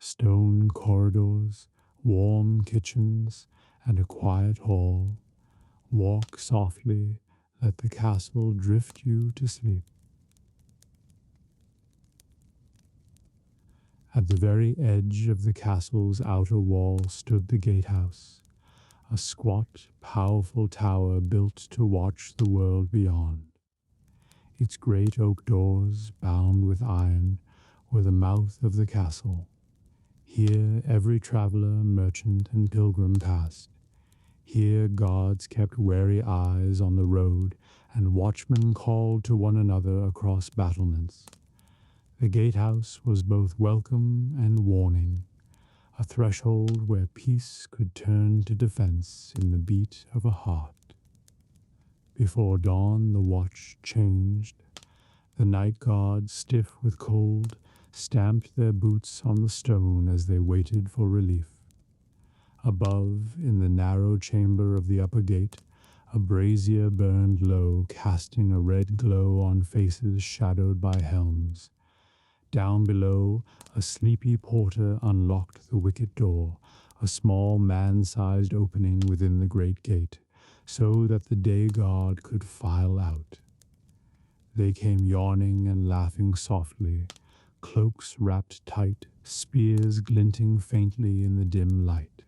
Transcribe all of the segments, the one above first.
Stone corridors, warm kitchens, and a quiet hall. Walk softly, let the castle drift you to sleep. At the very edge of the castle's outer wall stood the gatehouse, a squat, powerful tower built to watch the world beyond. Its great oak doors, bound with iron, were the mouth of the castle. Here every traveler, merchant, and pilgrim passed. Here guards kept wary eyes on the road, and watchmen called to one another across battlements. The gatehouse was both welcome and warning, a threshold where peace could turn to defense in the beat of a heart. Before dawn the watch changed. The night guards, stiff with cold, stamped their boots on the stone as they waited for relief. Above, in the narrow chamber of the upper gate, a brazier burned low, casting a red glow on faces shadowed by helms. Down below, a sleepy porter unlocked the wicket door, a small man-sized opening within the great gate, so that the day guard could file out. They came yawning and laughing softly, cloaks wrapped tight, spears glinting faintly in the dim light.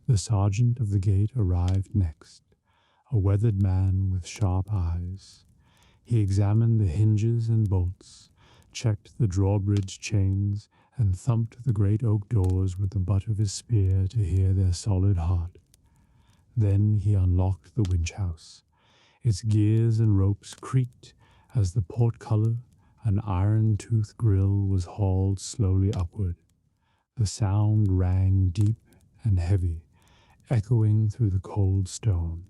The sergeant of the gate arrived next, a weathered man with sharp eyes. He examined the hinges and bolts, checked the drawbridge chains, and thumped the great oak doors with the butt of his spear to hear their solid heart. Then he unlocked the winch house. Its gears and ropes creaked as the portcullis, an iron-toothed grill, was hauled slowly upward. The sound rang deep and heavy, echoing through the cold stone.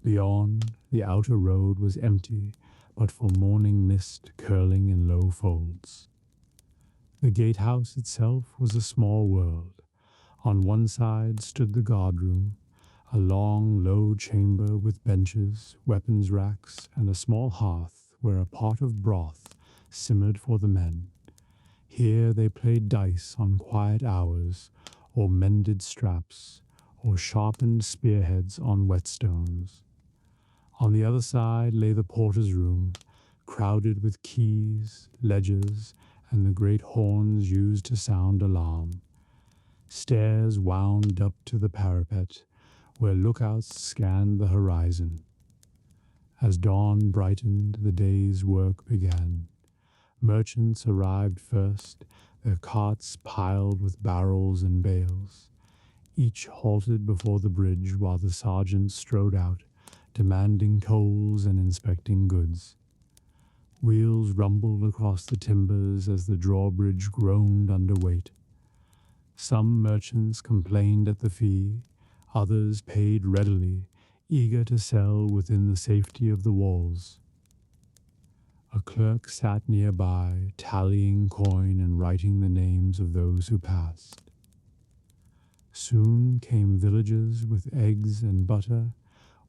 Beyond, the outer road was empty, but for morning mist curling in low folds. The gatehouse itself was a small world. On one side stood the guardroom, a long, low chamber with benches, weapons racks, and a small hearth where a pot of broth simmered for the men. Here they played dice on quiet hours, or mended straps, or sharpened spearheads on whetstones. On the other side lay the porter's room, crowded with keys, ledgers, and the great horns used to sound alarm. Stairs wound up to the parapet, where lookouts scanned the horizon. As dawn brightened, the day's work began. Merchants arrived first, their carts piled with barrels and bales. Each halted before the bridge while the sergeant strode out, demanding tolls and inspecting goods. Wheels rumbled across the timbers as the drawbridge groaned under weight. Some merchants complained at the fee, others paid readily, eager to sell within the safety of the walls. A clerk sat nearby, tallying coin and writing the names of those who passed. Soon came villagers with eggs and butter,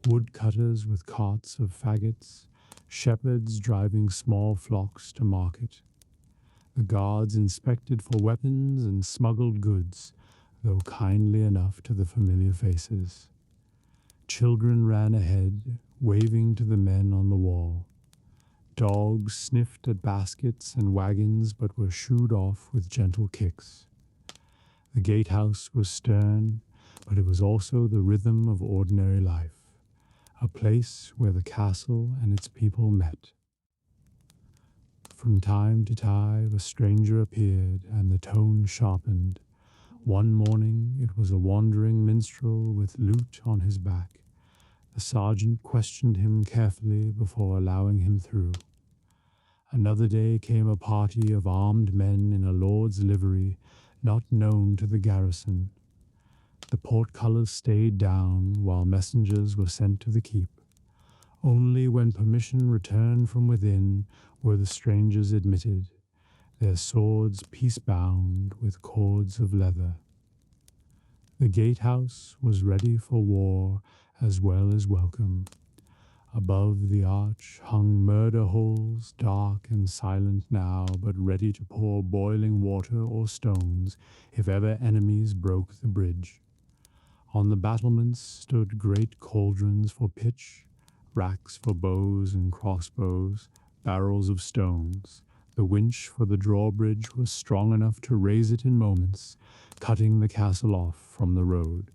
woodcutters with carts of faggots, shepherds driving small flocks to market. The guards inspected for weapons and smuggled goods, though kindly enough to the familiar faces. Children ran ahead, waving to the men on the wall. Dogs sniffed at baskets and wagons, but were shooed off with gentle kicks. The gatehouse was stern, but it was also the rhythm of ordinary life, a place where the castle and its people met. From time to time a stranger appeared, and the tone sharpened. One morning it was a wandering minstrel with lute on his back. The sergeant questioned him carefully before allowing him through. Another day came a party of armed men in a lord's livery, not known to the garrison. The portcullis stayed down while messengers were sent to the keep. Only when permission returned from within were the strangers admitted, their swords peace-bound with cords of leather. The gatehouse was ready for war as well as welcome. Above the arch hung murder holes, dark and silent now, but ready to pour boiling water or stones if ever enemies broke the bridge. On the battlements stood great cauldrons for pitch, racks for bows and crossbows, barrels of stones. The winch for the drawbridge was strong enough to raise it in moments, cutting the castle off from the road.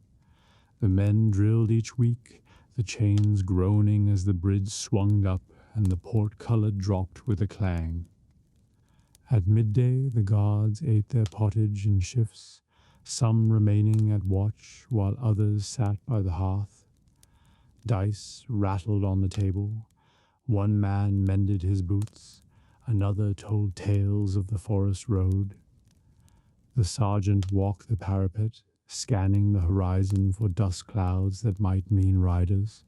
The men drilled each week, the chains groaning as the bridge swung up and the portcullis dropped with a clang. At midday the guards ate their pottage in shifts, some remaining at watch while others sat by the hearth. Dice rattled on the table. One man mended his boots, another told tales of the forest road. The sergeant walked the parapet, scanning the horizon for dust clouds that might mean riders.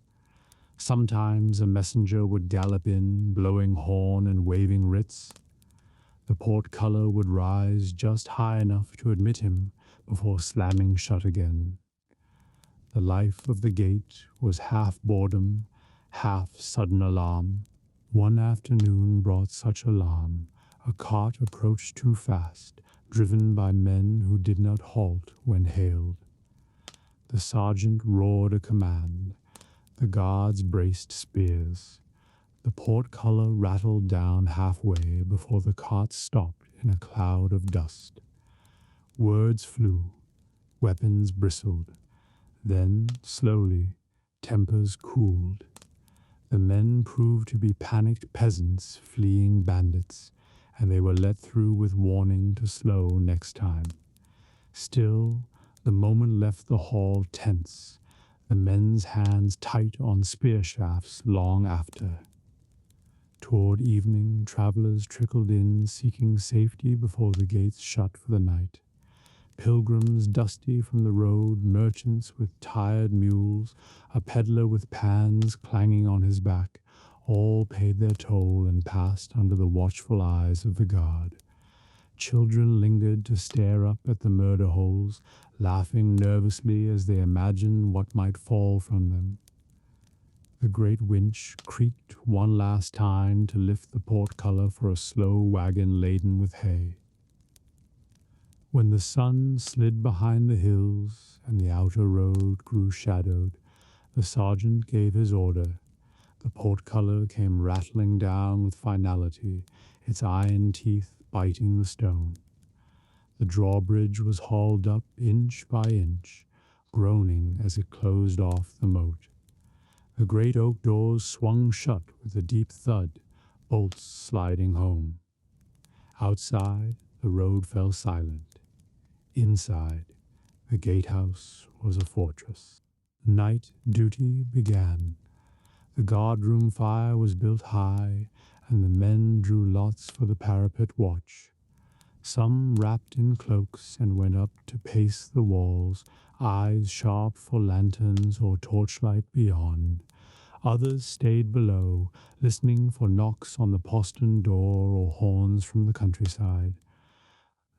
Sometimes a messenger would gallop in, blowing horn and waving writs. The portcullis would rise just high enough to admit him before slamming shut again. The life of the gate was half boredom, half sudden alarm. One afternoon brought such alarm. A cart approached too fast, driven by men who did not halt when hailed. The sergeant roared a command. The guards braced spears. The portcullis rattled down halfway before the cart stopped in a cloud of dust. Words flew. Weapons bristled. Then, slowly, tempers cooled. The men proved to be panicked peasants fleeing bandits, and they were let through with warning to slow next time. Still, the moment left the hall tense, the men's hands tight on spear shafts long after. Toward evening, travelers trickled in, seeking safety before the gates shut for the night. Pilgrims dusty from the road, merchants with tired mules, a peddler with pans clanging on his back, all paid their toll and passed under the watchful eyes of the guard. Children lingered to stare up at the murder holes, laughing nervously as they imagined what might fall from them. The great winch creaked one last time to lift the portcullis for a slow wagon laden with hay. When the sun slid behind the hills and the outer road grew shadowed, the sergeant gave his order. The portcullis came rattling down with finality, its iron teeth biting the stone. The drawbridge was hauled up inch by inch, groaning as it closed off the moat. The great oak doors swung shut with a deep thud, bolts sliding home. Outside, the road fell silent. Inside, the gatehouse was a fortress. Night duty began. The guardroom fire was built high, and the men drew lots for the parapet watch. Some wrapped in cloaks and went up to pace the walls, eyes sharp for lanterns or torchlight beyond. Others stayed below, listening for knocks on the postern door or horns from the countryside.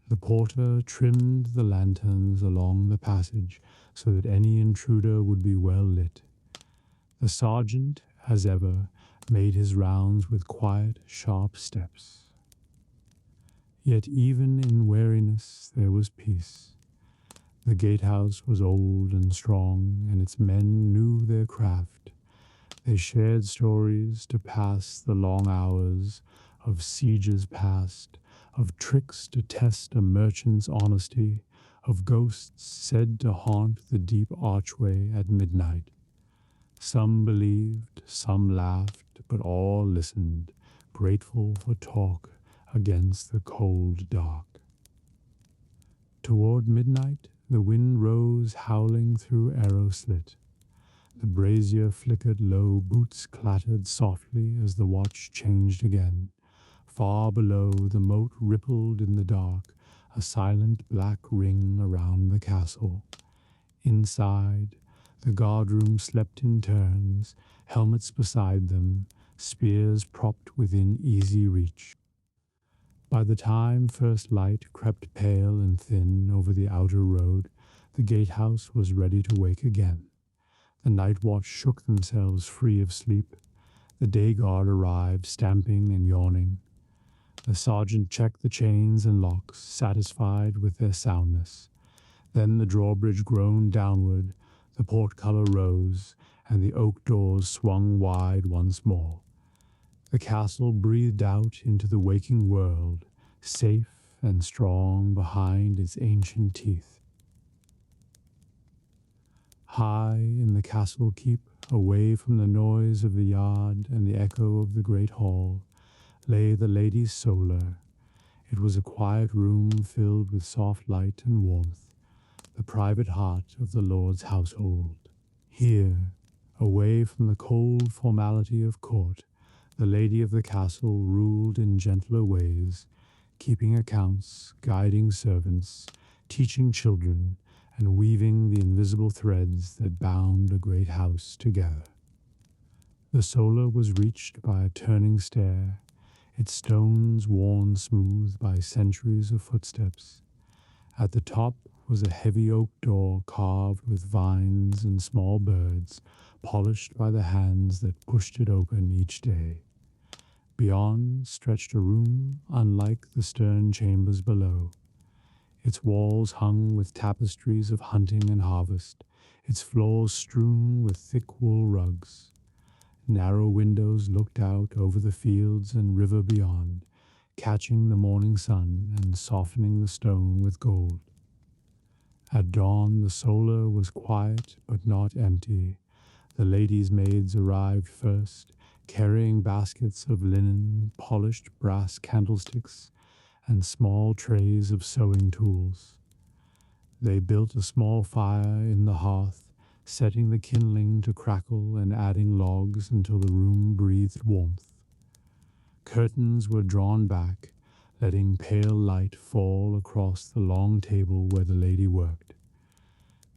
The porter trimmed the lanterns along the passage so that any intruder would be well lit. The sergeant, as ever, made his rounds with quiet, sharp steps. Yet even in weariness there was peace. The gatehouse was old and strong, and its men knew their craft. They shared stories to pass the long hours of sieges past, of tricks to test a merchant's honesty, of ghosts said to haunt the deep archway at midnight. Some believed, some laughed, but all listened, grateful for talk against the cold dark. Toward midnight, the wind rose howling through arrow slit. The brazier flickered low, boots clattered softly as the watch changed again. Far below, the moat rippled in the dark, a silent black ring around the castle. Inside, the guardroom slept in turns, helmets beside them, spears propped within easy reach. By the time first light crept pale and thin over the outer road, the gatehouse was ready to wake again. The night watch shook themselves free of sleep. The day guard arrived, stamping and yawning. The sergeant checked the chains and locks, satisfied with their soundness. Then the drawbridge groaned downward, the portcullis rose, and the oak doors swung wide once more. The castle breathed out into the waking world, safe and strong behind its ancient teeth. High in the castle keep, away from the noise of the yard and the echo of the great hall, lay the lady's solar. It was a quiet room filled with soft light and warmth, the private heart of the Lord's household. Here, away from the cold formality of court, the lady of the castle ruled in gentler ways, keeping accounts, guiding servants, teaching children, and weaving the invisible threads that bound a great house together. The solar was reached by a turning stair, its stones worn smooth by centuries of footsteps. At the top was a heavy oak door carved with vines and small birds, polished by the hands that pushed it open each day. Beyond stretched a room unlike the stern chambers below. Its walls hung with tapestries of hunting and harvest, its floors strewn with thick wool rugs. Narrow windows looked out over the fields and river beyond, catching the morning sun and softening the stone with gold. At dawn the solar was quiet but not empty. The ladies' maids arrived first, carrying baskets of linen, polished brass candlesticks, and small trays of sewing tools. They built a small fire in the hearth, setting the kindling to crackle and adding logs until the room breathed warmth. Curtains were drawn back, letting pale light fall across the long table where the lady worked.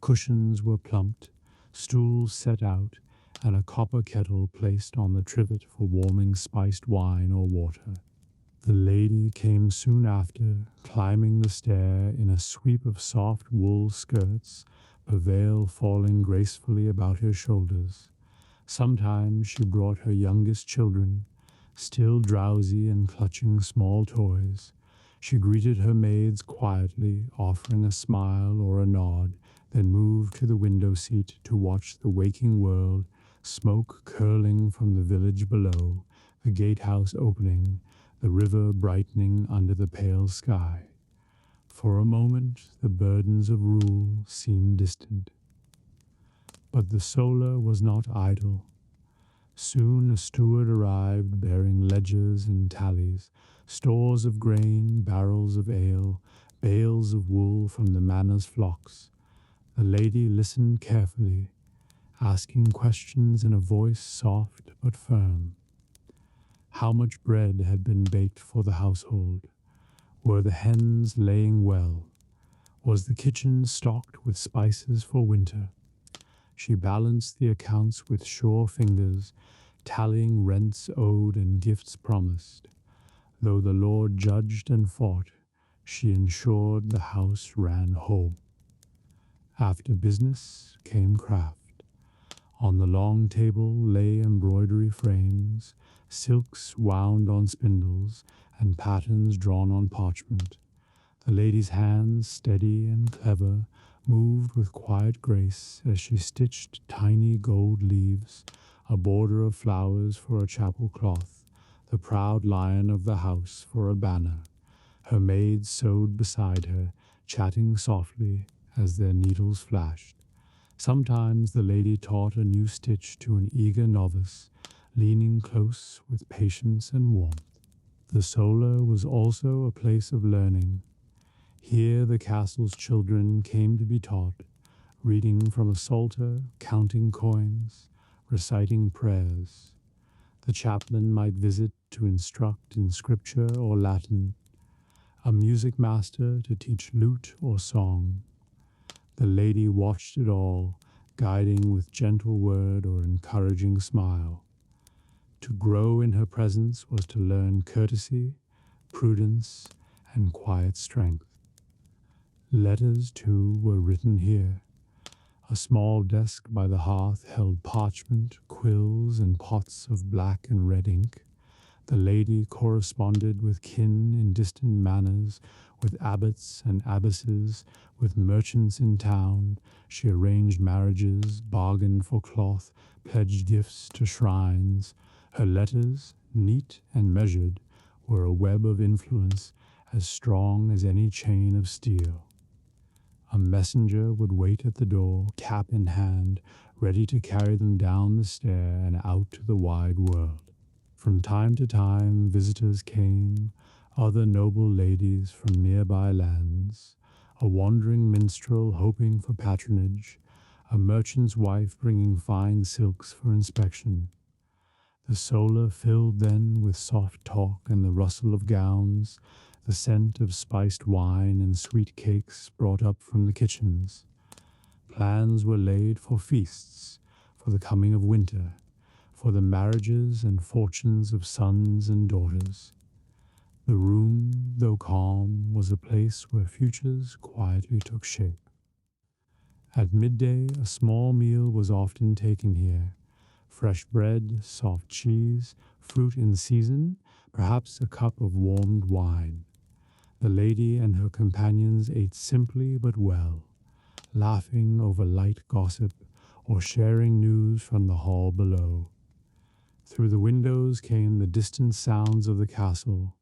Cushions were plumped, stools set out, and a copper kettle placed on the trivet for warming spiced wine or water. The lady came soon after, climbing the stair in a sweep of soft wool skirts, a veil falling gracefully about her shoulders. Sometimes she brought her youngest children, still drowsy and clutching small toys. She greeted her maids quietly, offering a smile or a nod, then moved to the window seat to watch the waking world, smoke curling from the village below, the gatehouse opening, the river brightening under the pale sky. For a moment the burdens of rule seemed distant. But the solar was not idle. Soon a steward arrived bearing ledgers and tallies, stores of grain, barrels of ale, bales of wool from the manor's flocks. The lady listened carefully, asking questions in a voice soft but firm. How much bread had been baked for the household? Were the hens laying well? Was the kitchen stocked with spices for winter? She balanced the accounts with sure fingers, tallying rents owed and gifts promised. Though the Lord judged and fought, she ensured the house ran whole. After business came craft. On the long table lay embroidery frames, silks wound on spindles, and patterns drawn on parchment. The lady's hands, steady and clever, moved with quiet grace as she stitched tiny gold leaves, a border of flowers for a chapel cloth, the proud lion of the house for a banner. Her maids sewed beside her, chatting softly as their needles flashed. Sometimes the lady taught a new stitch to an eager novice, leaning close with patience and warmth. The solar was also a place of learning. Here the castle's children came to be taught, reading from a psalter, counting coins, reciting prayers. The chaplain might visit to instruct in scripture or Latin, a music master to teach lute or song. The lady watched it all, guiding with gentle word or encouraging smile. To grow in her presence was to learn courtesy, prudence, and quiet strength. Letters, too, were written here. A small desk by the hearth held parchment, quills, and pots of black and red ink. The lady corresponded with kin in distant manors, with abbots and abbesses, with merchants in town. She arranged marriages, bargained for cloth, pledged gifts to shrines. Her letters, neat and measured, were a web of influence as strong as any chain of steel. A messenger would wait at the door, cap in hand, ready to carry them down the stair and out to the wide world. From time to time, visitors came, other noble ladies from nearby lands, a wandering minstrel hoping for patronage, a merchant's wife bringing fine silks for inspection. The solar filled then with soft talk and the rustle of gowns, the scent of spiced wine and sweet cakes brought up from the kitchens. Plans were laid for feasts, for the coming of winter, for the marriages and fortunes of sons and daughters. The room, though calm, was a place where futures quietly took shape. At midday, a small meal was often taken here. Fresh bread, soft cheese, fruit in season, perhaps a cup of warmed wine. The lady and her companions ate simply but well, laughing over light gossip or sharing news from the hall below. Through the windows came the distant sounds of the castle,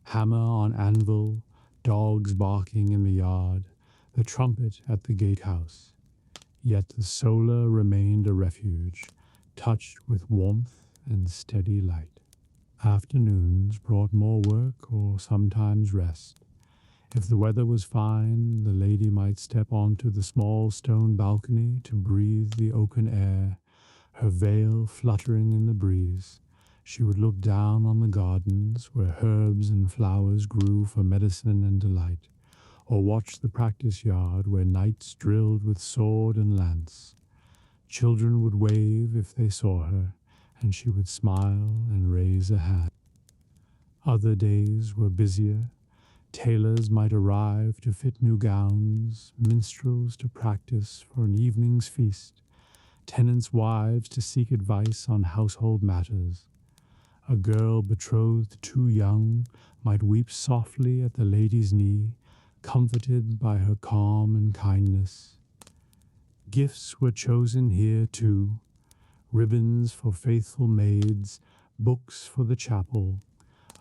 hammer on anvil, dogs barking in the yard, the trumpet at the gatehouse. Yet the solar remained a refuge, touched with warmth and steady light. Afternoons brought more work or sometimes rest. If the weather was fine, the lady might step onto the small stone balcony to breathe the oaken air, her veil fluttering in the breeze. She would look down on the gardens where herbs and flowers grew for medicine and delight, or watch the practice yard where knights drilled with sword and lance. Children would wave if they saw her, and she would smile and raise a hand. Other days were busier. Tailors might arrive to fit new gowns, minstrels to practice for an evening's feast, tenants' wives to seek advice on household matters. A girl betrothed too young might weep softly at the lady's knee, comforted by her calm and kindness. Gifts were chosen here too, ribbons for faithful maids, books for the chapel,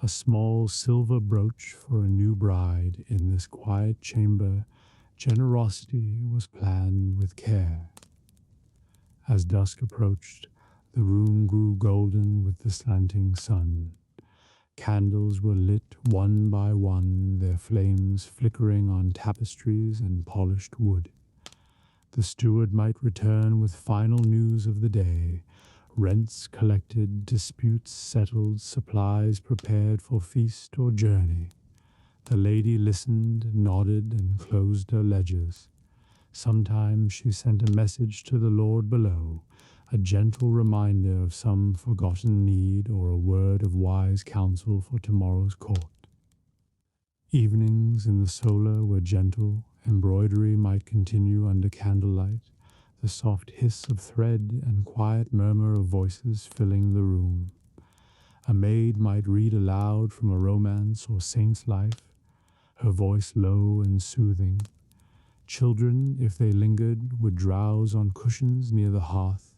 a small silver brooch for a new bride. In this quiet chamber, generosity was planned with care. As dusk approached, the room grew golden with the slanting sun. Candles were lit one by one, their flames flickering on tapestries and polished wood. The steward might return with final news of the day, rents collected, disputes settled, supplies prepared for feast or journey. The lady listened, nodded, and closed her ledgers. Sometimes she sent a message to the lord below, a gentle reminder of some forgotten need or a word of wise counsel for tomorrow's court. Evenings in the solar were gentle. Embroidery might continue under candlelight, the soft hiss of thread and quiet murmur of voices filling the room. A maid might read aloud from a romance or saint's life, her voice low and soothing. Children, if they lingered, would drowse on cushions near the hearth,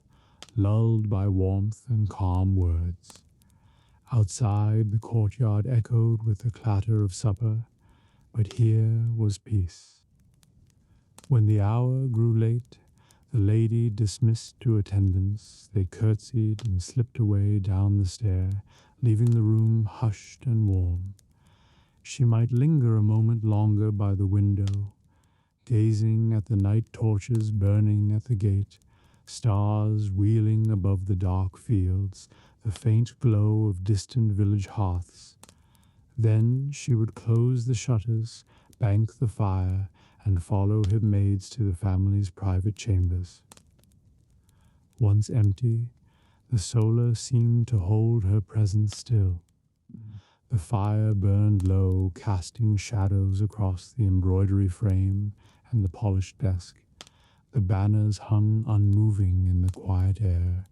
lulled by warmth and calm words. Outside, the courtyard echoed with the clatter of supper, but here was peace. When the hour grew late, the lady dismissed to attendants. They curtsied and slipped away down the stair, leaving the room hushed and warm. She might linger a moment longer by the window, gazing at the night torches burning at the gate, stars wheeling above the dark fields, the faint glow of distant village hearths. Then she would close the shutters, bank the fire, and follow her maids to the family's private chambers. Once empty, the solar seemed to hold her presence still. The fire burned low, casting shadows across the embroidery frame and the polished desk. The banners hung unmoving in the quiet air.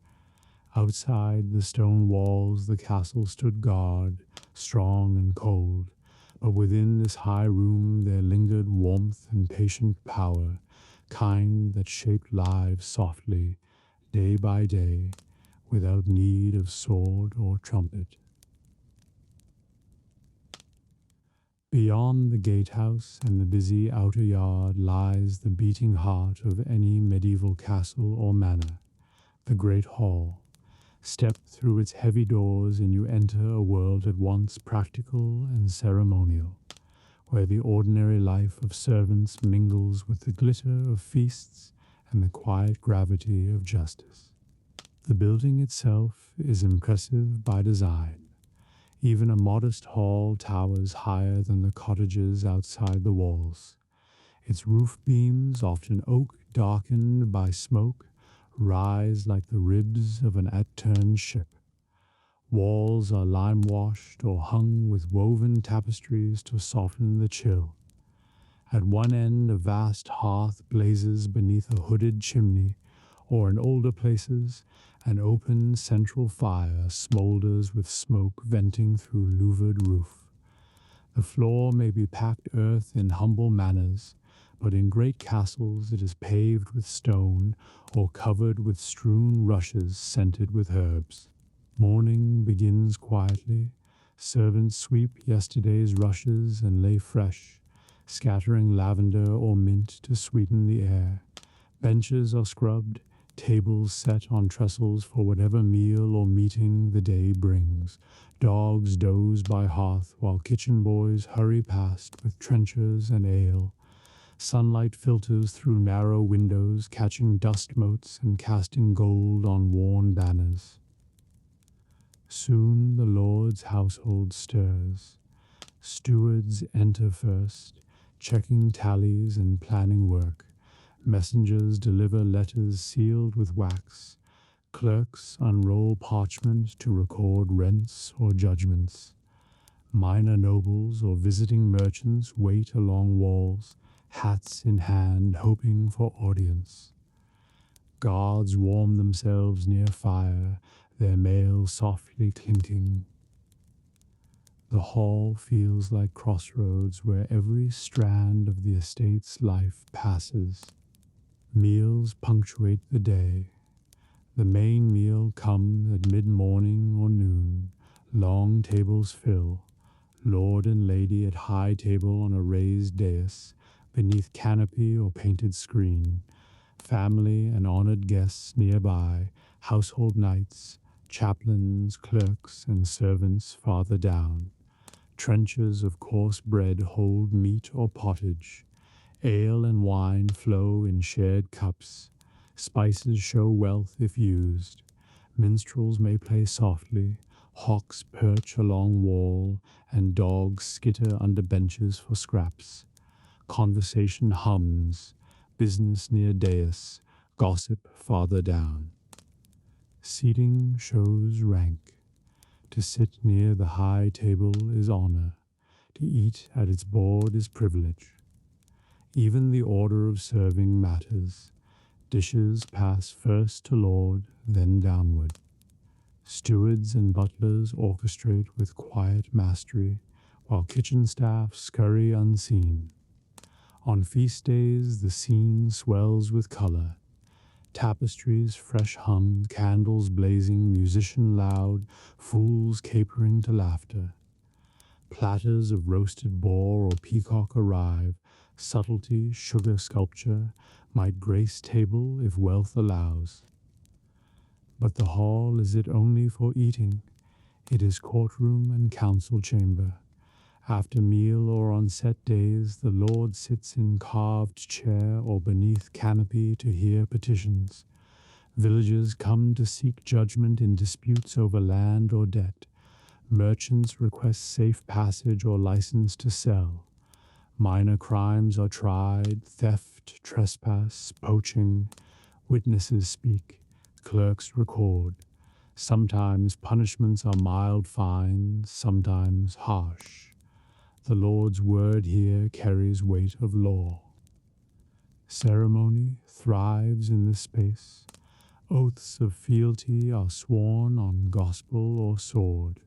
Outside the stone walls the castle stood guard, strong and cold, but within this high room there lingered warmth and patient power, kind that shaped lives softly, day by day, without need of sword or trumpet. Beyond the gatehouse and the busy outer yard lies the beating heart of any medieval castle or manor, the great hall. Step through its heavy doors and you enter a world at once practical and ceremonial, where the ordinary life of servants mingles with the glitter of feasts and the quiet gravity of justice. The building itself is impressive by design. Even a modest hall towers higher than the cottages outside the walls. Its roof beams, often oak darkened by smoke, rise like the ribs of an upturned ship. Walls are lime-washed or hung with woven tapestries to soften the chill. At one end a vast hearth blazes beneath a hooded chimney, or in older places an open central fire smolders with smoke venting through louvered roof. The floor may be packed earth in humble manners, but in great castles it is paved with stone or covered with strewn rushes scented with herbs. Morning begins quietly. Servants sweep yesterday's rushes and lay fresh, scattering lavender or mint to sweeten the air. Benches are scrubbed, tables set on trestles for whatever meal or meeting the day brings. Dogs doze by hearth while kitchen boys hurry past with trenchers and ale. Sunlight filters through narrow windows, catching dust motes and casting gold on worn banners. Soon the Lord's household stirs. Stewards enter first, checking tallies and planning work. Messengers deliver letters sealed with wax. Clerks unroll parchment to record rents or judgments. Minor nobles or visiting merchants wait along walls, hats in hand, hoping for audience. Guards warm themselves near fire, their mail softly clinking. The hall feels like crossroads where every strand of the estate's life passes. Meals punctuate the day. The main meal comes at mid-morning or noon. Long tables fill. Lord and lady at high table on a raised dais, beneath canopy or painted screen. Family and honored guests nearby, household knights, chaplains, clerks, and servants farther down. Trenchers of coarse bread hold meat or pottage. Ale and wine flow in shared cups. Spices show wealth if used. Minstrels may play softly. Hawks perch along wall, and dogs skitter under benches for scraps. Conversation hums. Business near dais. Gossip farther down. Seating shows rank. To sit near the high table is honor. To eat at its board is privilege. Even the order of serving matters. Dishes pass first to lord, then downward. Stewards and butlers orchestrate with quiet mastery, while kitchen staff scurry unseen. On feast days the scene swells with color. Tapestries fresh hung, candles blazing, musician loud, fools capering to laughter. Platters of roasted boar or peacock arrive. Subtlety, sugar sculpture, might grace table if wealth allows. But the hall is it only for eating? It is courtroom and council chamber. After meal or on set days, the Lord sits in carved chair or beneath canopy to hear petitions. Villagers come to seek judgment in disputes over land or debt. Merchants request safe passage or license to sell. Minor crimes are tried, theft, trespass, poaching. Witnesses speak, clerks record. Sometimes punishments are mild fines, sometimes harsh. The Lord's word here carries weight of law. Ceremony thrives in this space. Oaths of fealty are sworn on gospel or sword.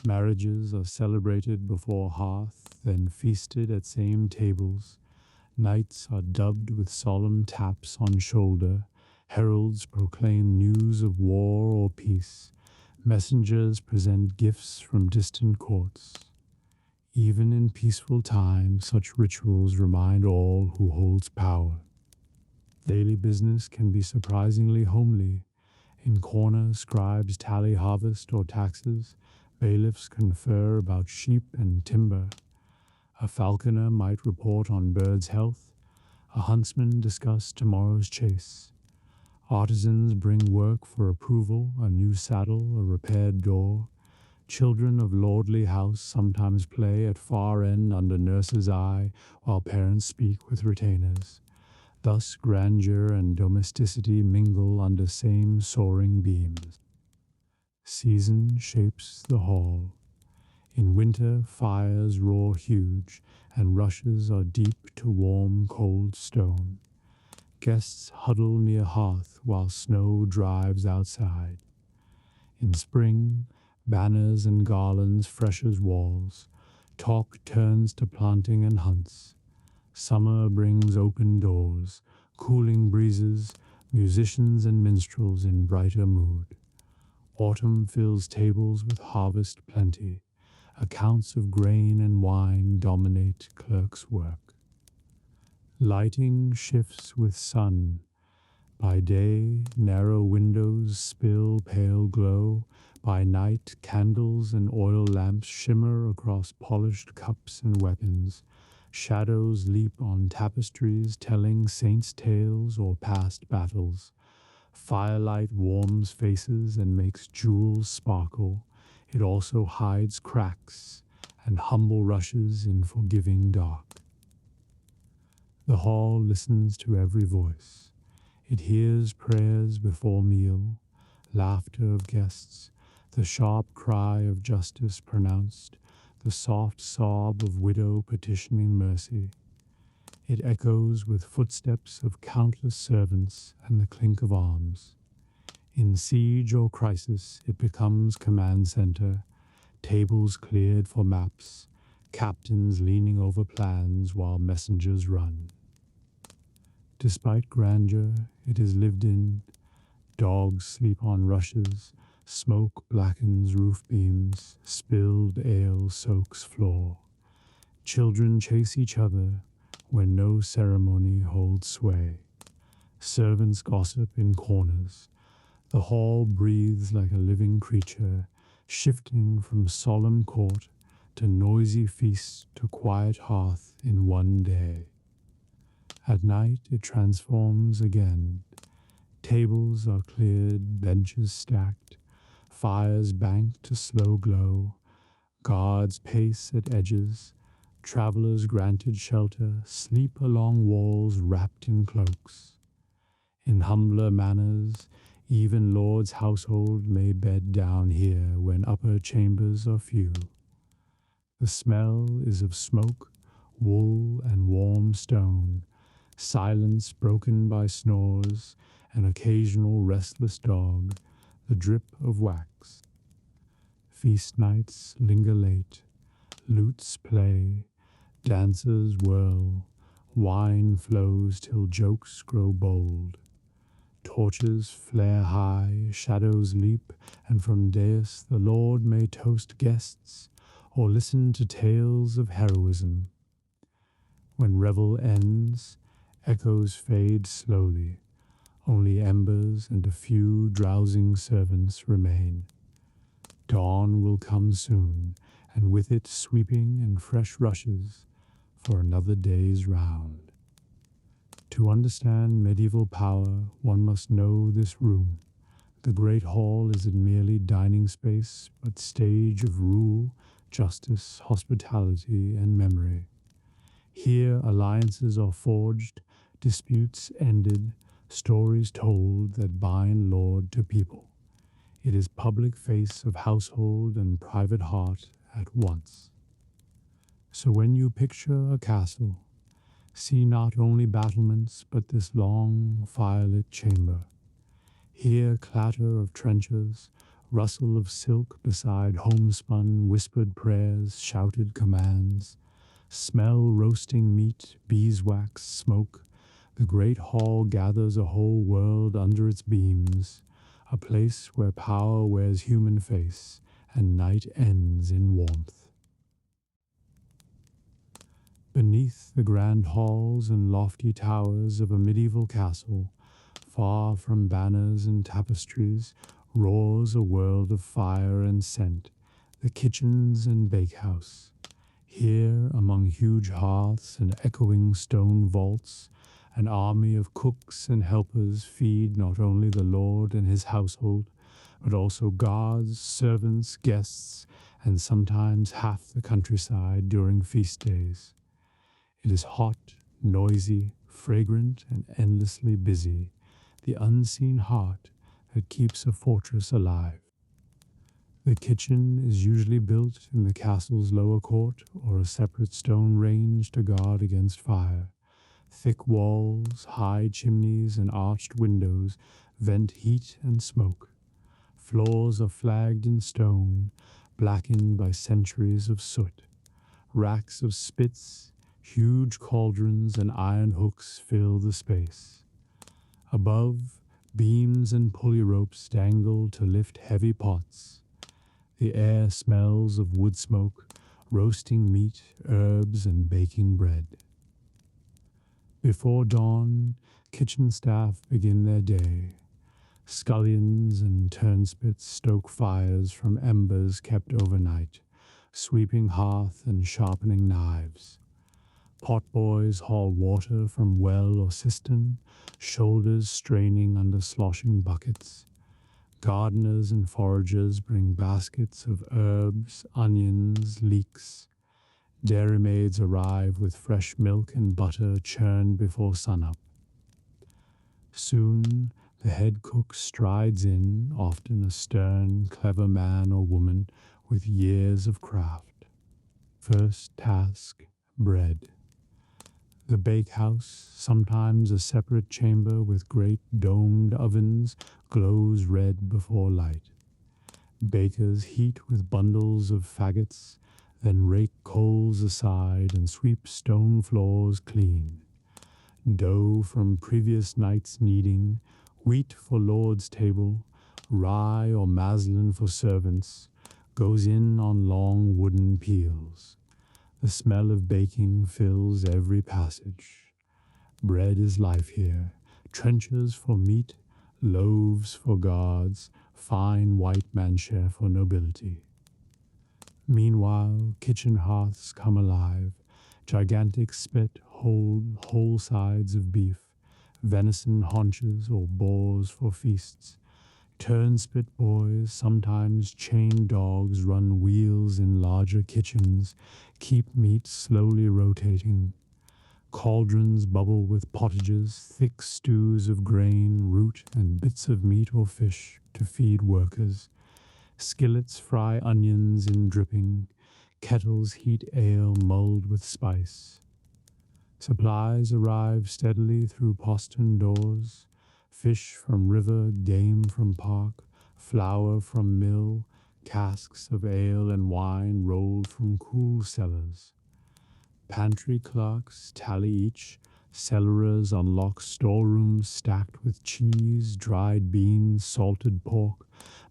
Marriages are celebrated before hearth, then feasted at same tables. Knights are dubbed with solemn taps on shoulder. Heralds proclaim news of war or peace. Messengers present gifts from distant courts. Even in peaceful times, such rituals remind all who holds power. Daily business can be surprisingly homely. In corners, scribes tally harvest or taxes. Bailiffs confer about sheep and timber. A falconer might report on birds' health. A huntsman discuss tomorrow's chase. Artisans bring work for approval, a new saddle, a repaired door. Children of lordly house sometimes play at far end under nurse's eye, while parents speak with retainers. Thus grandeur and domesticity mingle under same soaring beams. Season shapes the hall. In winter, fires roar huge, and rushes are deep to warm, cold stone. Guests huddle near hearth while snow drives outside. In spring, banners and garlands fresh as walls. Talk turns to planting and hunts. Summer brings open doors, cooling breezes, musicians and minstrels in brighter mood. Autumn fills tables with harvest plenty. Accounts of grain and wine dominate clerk's work. Lighting shifts with sun. By day, narrow windows spill pale glow. By night, candles and oil lamps shimmer across polished cups and weapons. Shadows leap on tapestries telling saints' tales or past battles. Firelight warms faces and makes jewels sparkle. It also hides cracks and humble rushes in forgiving dark. The hall listens to every voice. It hears prayers before meal, laughter of guests, the sharp cry of justice pronounced, the soft sob of widow petitioning mercy. It echoes with footsteps of countless servants and the clink of arms. In siege or crisis, it becomes command center, tables cleared for maps, captains leaning over plans while messengers run. Despite grandeur, it is lived in. Dogs sleep on rushes, smoke blackens roof beams, spilled ale soaks floor. Children chase each other when no ceremony holds sway. Servants gossip in corners. The hall breathes like a living creature, shifting from solemn court to noisy feast to quiet hearth in one day. At night it transforms again. Tables are cleared, benches stacked, fires banked to slow glow, guards pace at edges, travelers granted shelter sleep along walls wrapped in cloaks. In humbler manners, even lord's household may bed down here when upper chambers are few. The smell is of smoke, wool, and warm stone, silence broken by snores, an occasional restless dog, the drip of wax. Feast nights linger late, lutes play, dancers whirl, wine flows till jokes grow bold. Torches flare high, shadows leap, and from dais the Lord may toast guests or listen to tales of heroism. When revel ends, echoes fade slowly. Only embers and a few drowsing servants remain. Dawn will come soon, and with it sweeping and fresh rushes for another day's round. To understand medieval power, one must know this room. The great hall isn't merely dining space, but stage of rule, justice, hospitality, and memory. Here alliances are forged, disputes ended, stories told that bind lord to people. It is public face of household and private heart at once. So when you picture a castle, See not only battlements, but this long, firelit chamber. Hear clatter of trenchers, rustle of silk beside homespun, whispered prayers, shouted commands. Smell roasting meat, beeswax, smoke. The great hall gathers a whole world under its beams, a place where power wears human face and night ends in warmth. Beneath the grand halls and lofty towers of a medieval castle, far from banners and tapestries, roars a world of fire and scent, the kitchens and bakehouse. Here, among huge hearths and echoing stone vaults, an army of cooks and helpers feed not only the lord and his household, but also guards, servants, guests, and sometimes half the countryside during feast days. It is hot, noisy, fragrant, and endlessly busy, the unseen heart that keeps a fortress alive. The kitchen is usually built in the castle's lower court or a separate stone range to guard against fire. Thick walls, high chimneys, and arched windows vent heat and smoke. Floors are flagged in stone, blackened by centuries of soot. Racks of spits, huge cauldrons, and iron hooks fill the space. Above, beams and pulley ropes dangle to lift heavy pots. The air smells of wood smoke, roasting meat, herbs, and baking bread. Before dawn, kitchen staff begin their day. Scullions and turnspits stoke fires from embers kept overnight, sweeping hearth and sharpening knives. Potboys haul water from well or cistern, shoulders straining under sloshing buckets. Gardeners and foragers bring baskets of herbs, onions, leeks. Dairymaids arrive with fresh milk and butter churned before sunup. Soon, the head cook strides in, often a stern, clever man or woman with years of craft. First task, bread. The bakehouse, sometimes a separate chamber with great domed ovens, glows red before light. Bakers heat with bundles of faggots, then rake coals aside and sweep stone floors clean. Dough from previous night's kneading, wheat for lord's table, rye or maslin for servants, goes in on long wooden peels. The smell of baking fills every passage. Bread is life here, trenchers for meat, loaves for guards, fine white mancha for nobility. Meanwhile, kitchen hearths come alive. Gigantic spit hold whole sides of beef, venison haunches or boars for feasts. Turnspit boys, sometimes chained dogs, run wheels in larger kitchens, keep meat slowly rotating. Cauldrons bubble with pottages, thick stews of grain, root, and bits of meat or fish to feed workers. Skillets fry onions in dripping. Kettles heat ale mulled with spice. Supplies arrive steadily through postern doors. Fish from river, game from park, flour from mill, casks of ale and wine rolled from cool cellars. Pantry clerks tally each, cellarers unlock storerooms stacked with cheese, dried beans, salted pork,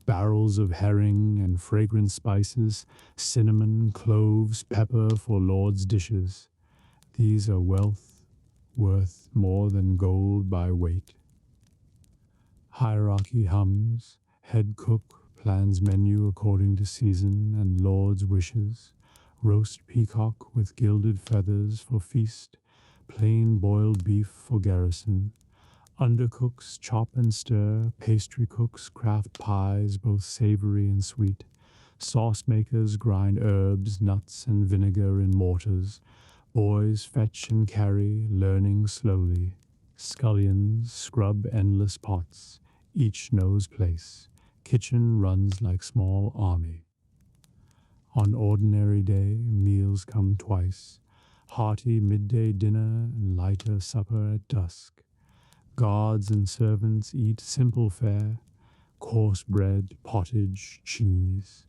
barrels of herring and fragrant spices, cinnamon, cloves, pepper for lord's dishes. These are wealth worth more than gold by weight. Hierarchy hums. Head cook plans menu according to season and lord's wishes. Roast peacock with gilded feathers for feast. Plain boiled beef for garrison. Undercooks chop and stir. Pastry cooks craft pies, both savory and sweet. Sauce makers grind herbs, nuts, and vinegar in mortars. Boys fetch and carry, learning slowly. Scullions scrub endless pots. Each knows place. Kitchen runs like small army. On ordinary day, meals come twice. hearty midday dinner and lighter supper at dusk. Guards and servants eat simple fare, coarse bread, pottage, cheese.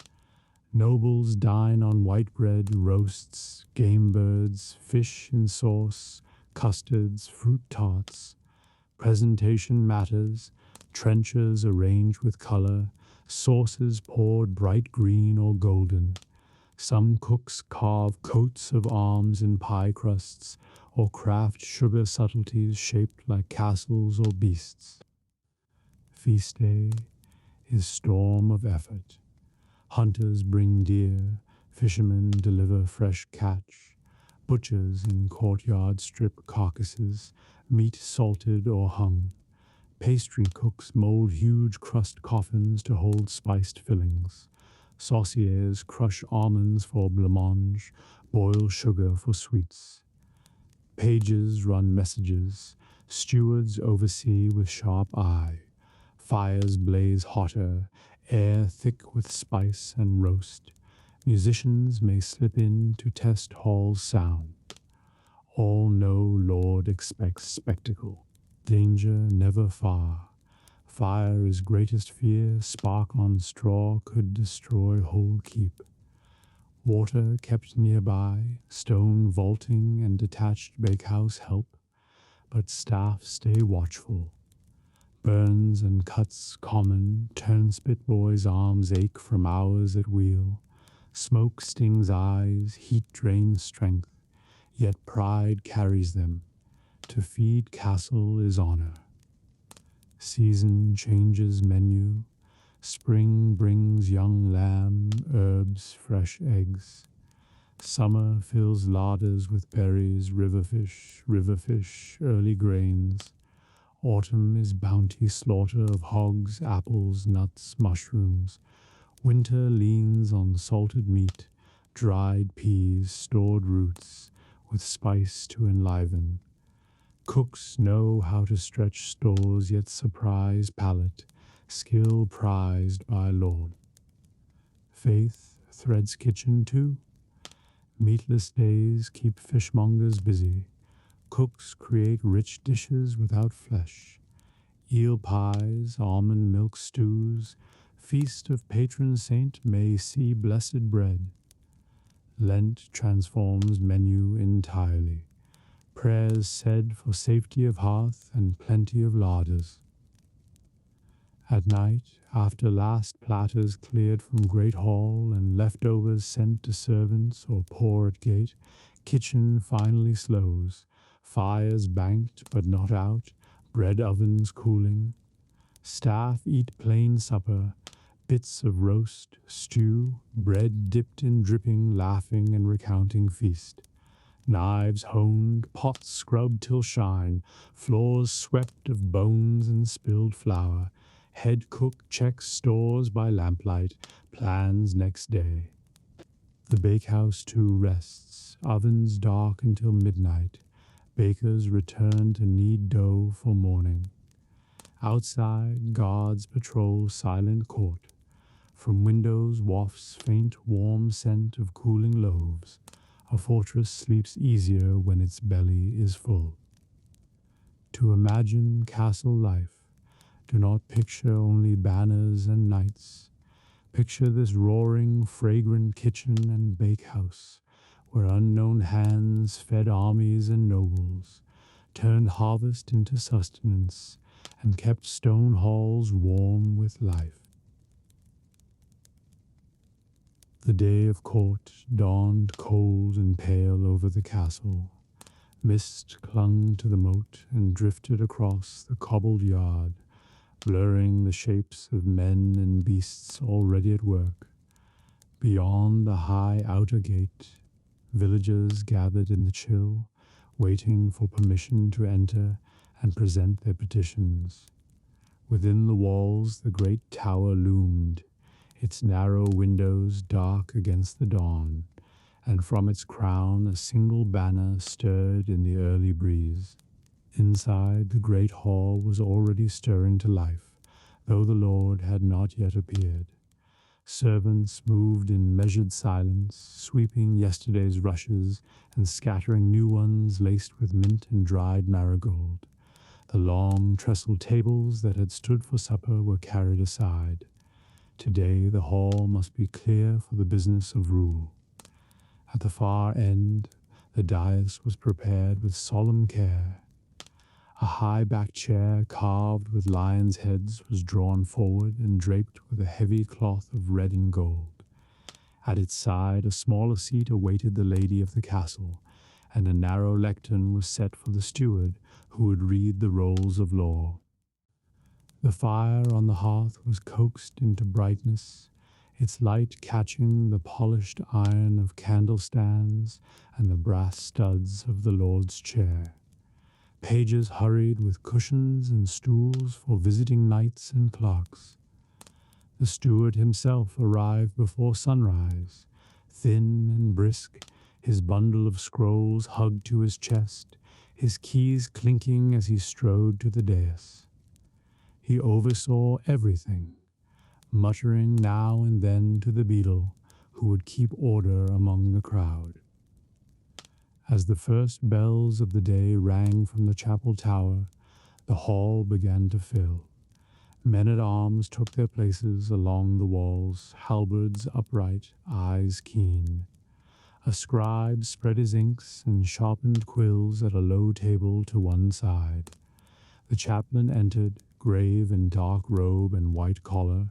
Nobles dine on white bread, roasts, game birds, fish in sauce, custards, fruit tarts. Presentation matters, trenchers arranged with color, sauces poured bright green or golden. Some cooks carve coats of arms in pie crusts, or craft sugar subtleties shaped like castles or beasts. Feast day is storm of effort. Hunters bring deer, fishermen deliver fresh catch, butchers in courtyard strip carcasses, meat salted or hung. Pastry cooks mold huge crust coffins to hold spiced fillings. Sauciers crush almonds for blancmange, boil sugar for sweets. Pages run messages, stewards oversee with sharp eye. Fires blaze hotter, air thick with spice and roast. Musicians may slip in to test hall's sound. All know Lord expects spectacle. Danger never far. Fire is greatest fear, spark on straw could destroy whole keep. Water kept nearby, stone vaulting and detached bakehouse help, but staff stay watchful. Burns and cuts common, turnspit boys' arms ache from hours at wheel. Smoke stings eyes, heat drains strength, yet pride carries them. To feed castle is honor. Season changes menu. Spring brings young lamb, herbs, fresh eggs. Summer fills larders with berries, river fish, early grains. Autumn is bounty slaughter of hogs, apples, nuts, mushrooms. Winter leans on salted meat, dried peas, stored roots, with spice to enliven. Cooks know how to stretch stores, yet surprise palate, skill prized by lord. Faith threads kitchen too. Meatless days keep fishmongers busy. Cooks create rich dishes without flesh. Eel pies, almond milk stews, feast of patron saint may see blessed bread. Lent transforms menu entirely. Prayers said for safety of hearth and plenty of larders. At night, after last platters cleared from great hall and leftovers sent to servants or poor at gate, kitchen finally slows. Fires banked but not out, bread ovens cooling. Staff eat plain supper, bits of roast, stew, bread dipped in dripping, laughing and recounting feast. Knives honed, pots scrubbed till shine, floors swept of bones and spilled flour. Head cook checks stores by lamplight, plans next day. The bakehouse too rests, ovens dark until midnight. Bakers return to knead dough for morning. Outside, guards patrol silent court. From windows wafts faint warm scent of cooling loaves. A fortress sleeps easier when its belly is full. To imagine castle life, do not picture only banners and knights. Picture this roaring, fragrant kitchen and bakehouse, where unknown hands fed armies and nobles, turned harvest into sustenance, and kept stone halls warm with life. The day of court dawned cold and pale over the castle. Mist clung to the moat and drifted across the cobbled yard, blurring the shapes of men and beasts already at work. Beyond the high outer gate, villagers gathered in the chill, waiting for permission to enter and present their petitions. Within the walls, the great tower loomed, its narrow windows dark against the dawn, and from its crown a single banner stirred in the early breeze. Inside, the great hall was already stirring to life, though the Lord had not yet appeared. Servants moved in measured silence, sweeping yesterday's rushes and scattering new ones laced with mint and dried marigold. The long trestle tables that had stood for supper were carried aside. Today the hall must be clear for the business of rule. At the far end, the dais was prepared with solemn care. A high-backed chair carved with lions' heads was drawn forward and draped with a heavy cloth of red and gold. At its side, a smaller seat awaited the lady of the castle, and a narrow lectern was set for the steward, who would read the rolls of law. The fire on the hearth was coaxed into brightness, its light catching the polished iron of candle-stands and the brass studs of the Lord's chair. Pages hurried with cushions and stools for visiting knights and clerks. The steward himself arrived before sunrise, thin and brisk, his bundle of scrolls hugged to his chest, his keys clinking as he strode to the dais. He oversaw everything, muttering now and then to the beadle, who would keep order among the crowd. As the first bells of the day rang from the chapel tower, the hall began to fill. Men-at-arms took their places along the walls, halberds upright, eyes keen. A scribe spread his inks and sharpened quills at a low table to one side. The chaplain entered, grave in dark robe and white collar,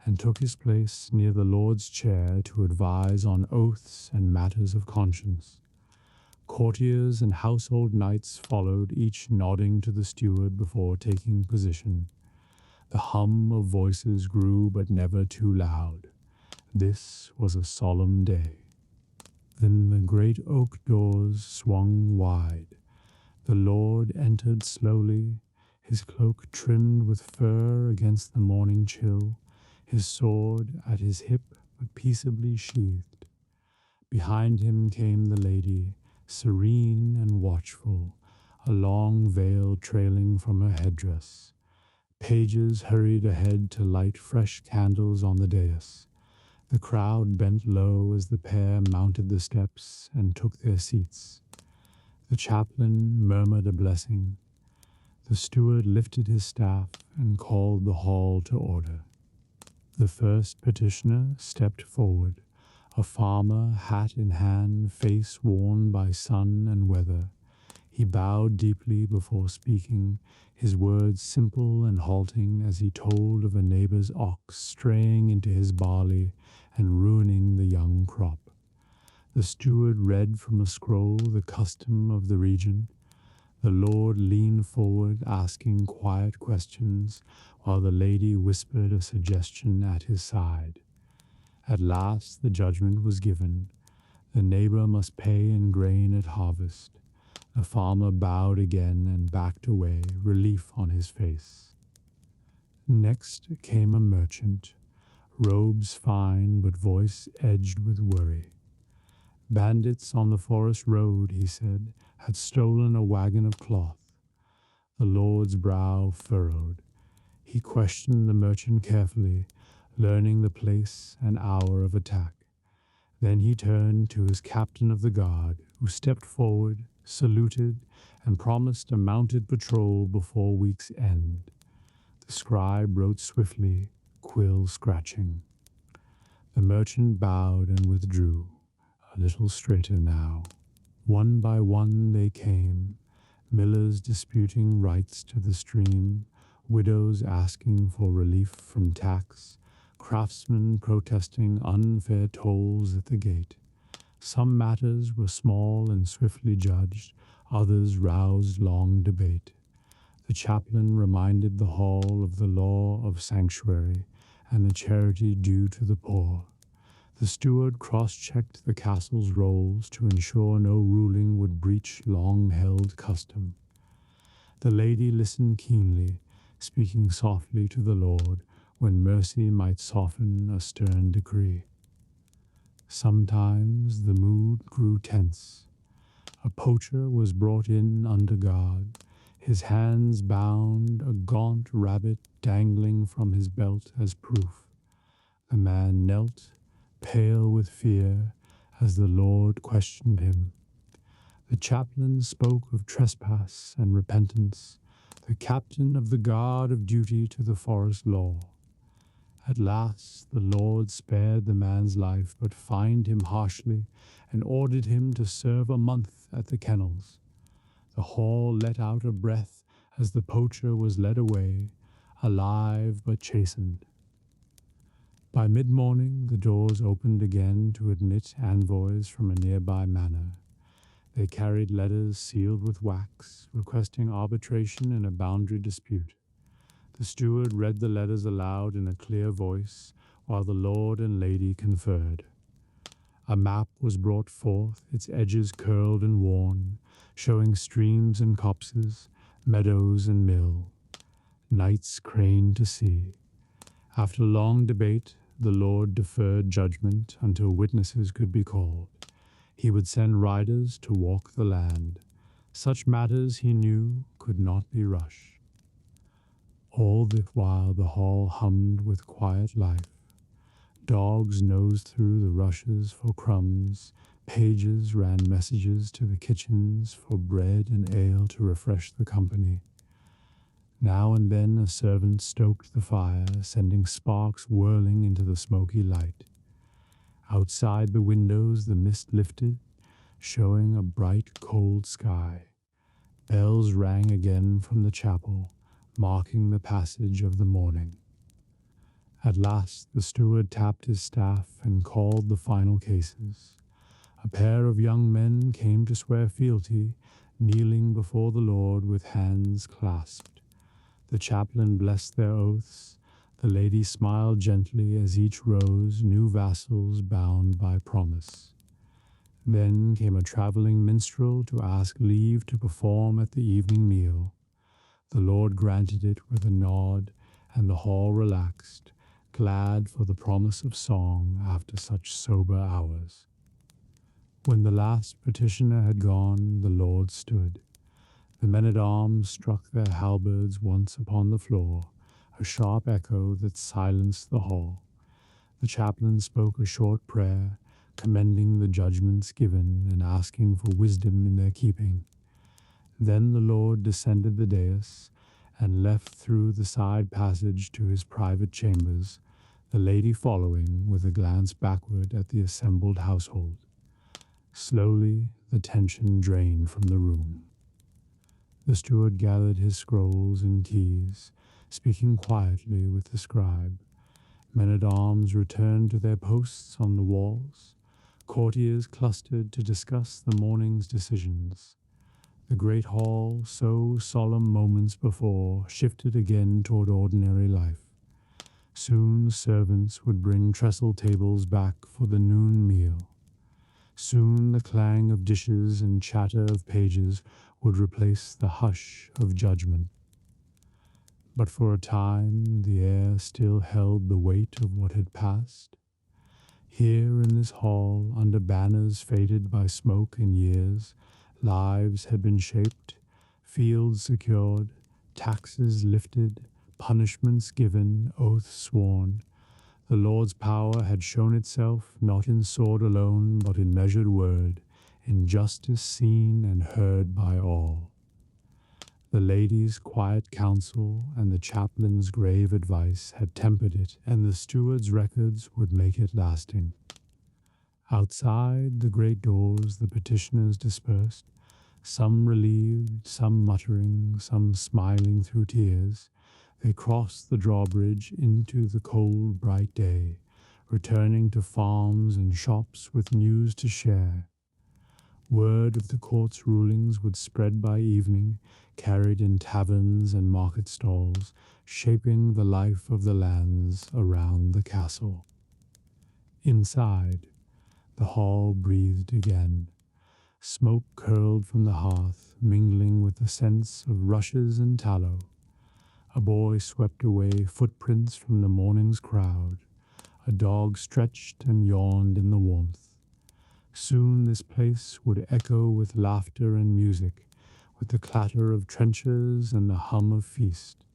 and took his place near the Lord's chair to advise on oaths and matters of conscience. Courtiers and household knights followed, each nodding to the steward before taking position. The hum of voices grew, but never too loud. This was a solemn day. Then the great oak doors swung wide. The Lord entered slowly, his cloak trimmed with fur against the morning chill, his sword at his hip but peaceably sheathed. Behind him came the lady, serene and watchful, a long veil trailing from her headdress. Pages hurried ahead to light fresh candles on the dais. The crowd bent low as the pair mounted the steps and took their seats. The chaplain murmured a blessing. The steward lifted his staff and called the hall to order. The first petitioner stepped forward, a farmer, hat in hand, face worn by sun and weather. He bowed deeply before speaking, his words simple and halting as he told of a neighbor's ox straying into his barley and ruining the young crop. The steward read from a scroll the custom of the region. The Lord leaned forward, asking quiet questions, while the lady whispered a suggestion at his side. At last the judgment was given. The neighbor must pay in grain at harvest. The farmer bowed again and backed away, relief on his face. Next came a merchant, robes fine but voice edged with worry. Bandits on the forest road, he said, had stolen a wagon of cloth. The Lord's brow furrowed. He questioned the merchant carefully, learning the place and hour of attack. Then he turned to his captain of the guard, who stepped forward, saluted, and promised a mounted patrol before week's end. The scribe wrote swiftly, quill scratching. The merchant bowed and withdrew, a little straighter now. One by one they came, millers disputing rights to the stream, widows asking for relief from tax, craftsmen protesting unfair tolls at the gate. Some matters were small and swiftly judged, others roused long debate. The chaplain reminded the hall of the law of sanctuary and the charity due to the poor. The steward cross-checked the castle's rolls to ensure no ruling would breach long-held custom. The lady listened keenly, speaking softly to the Lord when mercy might soften a stern decree. Sometimes the mood grew tense. A poacher was brought in under guard, his hands bound, a gaunt rabbit dangling from his belt as proof. The man knelt, pale with fear, as the Lord questioned him. The chaplain spoke of trespass and repentance, the captain of the guard of duty to the forest law. At last the Lord spared the man's life, but fined him harshly and ordered him to serve a month at the kennels. The hall let out a breath as the poacher was led away, alive but chastened. By mid-morning the doors opened again to admit envoys from a nearby manor. They carried letters sealed with wax, requesting arbitration in a boundary dispute. The steward read the letters aloud in a clear voice, while the lord and lady conferred. A map was brought forth, its edges curled and worn, showing streams and copses, meadows and mill. Knights craned to see. After long debate, the lord deferred judgment until witnesses could be called. He would send riders to walk the land. Such matters, he knew, could not be rushed. All the while the hall hummed with quiet life. Dogs nosed through the rushes for crumbs. Pages ran messages to the kitchens for bread and ale to refresh the company. Now and then a servant stoked the fire, sending sparks whirling into the smoky light. Outside the windows the mist lifted, showing a bright, cold sky. Bells rang again from the chapel, marking the passage of the morning. At last the steward tapped his staff and called the final cases. A pair of young men came to swear fealty, kneeling before the Lord with hands clasped. The chaplain blessed their oaths. The lady smiled gently as each rose, new vassals bound by promise. Then came a traveling minstrel to ask leave to perform at the evening meal. The Lord granted it with a nod, and the hall relaxed, glad for the promise of song after such sober hours. When the last petitioner had gone, the Lord stood. The men-at-arms struck their halberds once upon the floor, a sharp echo that silenced the hall. The chaplain spoke a short prayer, commending the judgments given and asking for wisdom in their keeping. Then the Lord descended the dais and left through the side passage to his private chambers, the lady following with a glance backward at the assembled household. Slowly the tension drained from the room. The steward gathered his scrolls and keys, speaking quietly with the scribe. Men-at-arms returned to their posts on the walls. Courtiers clustered to discuss the morning's decisions. The great hall, so solemn moments before, shifted again toward ordinary life. Soon servants would bring trestle tables back for the noon meal. Soon the clang of dishes and chatter of pages would replace the hush of judgment. But for a time the air still held the weight of what had passed. Here in this hall, under banners faded by smoke and years, lives had been shaped, fields secured, taxes lifted, punishments given, oaths sworn. The Lord's power had shown itself not in sword alone, but in measured word, in justice seen and heard by all. The lady's quiet counsel and the chaplain's grave advice had tempered it, and the steward's records would make it lasting. Outside the great doors the petitioners dispersed, some relieved, some muttering, some smiling through tears. They crossed the drawbridge into the cold, bright day, returning to farms and shops with news to share. Word of the court's rulings would spread by evening, carried in taverns and market stalls, shaping the life of the lands around the castle. Inside, the hall breathed again. Smoke curled from the hearth, mingling with the scents of rushes and tallow. A boy swept away footprints from the morning's crowd. A dog stretched and yawned in the warmth. Soon this place would echo with laughter and music, with the clatter of trenchers and the hum of feast.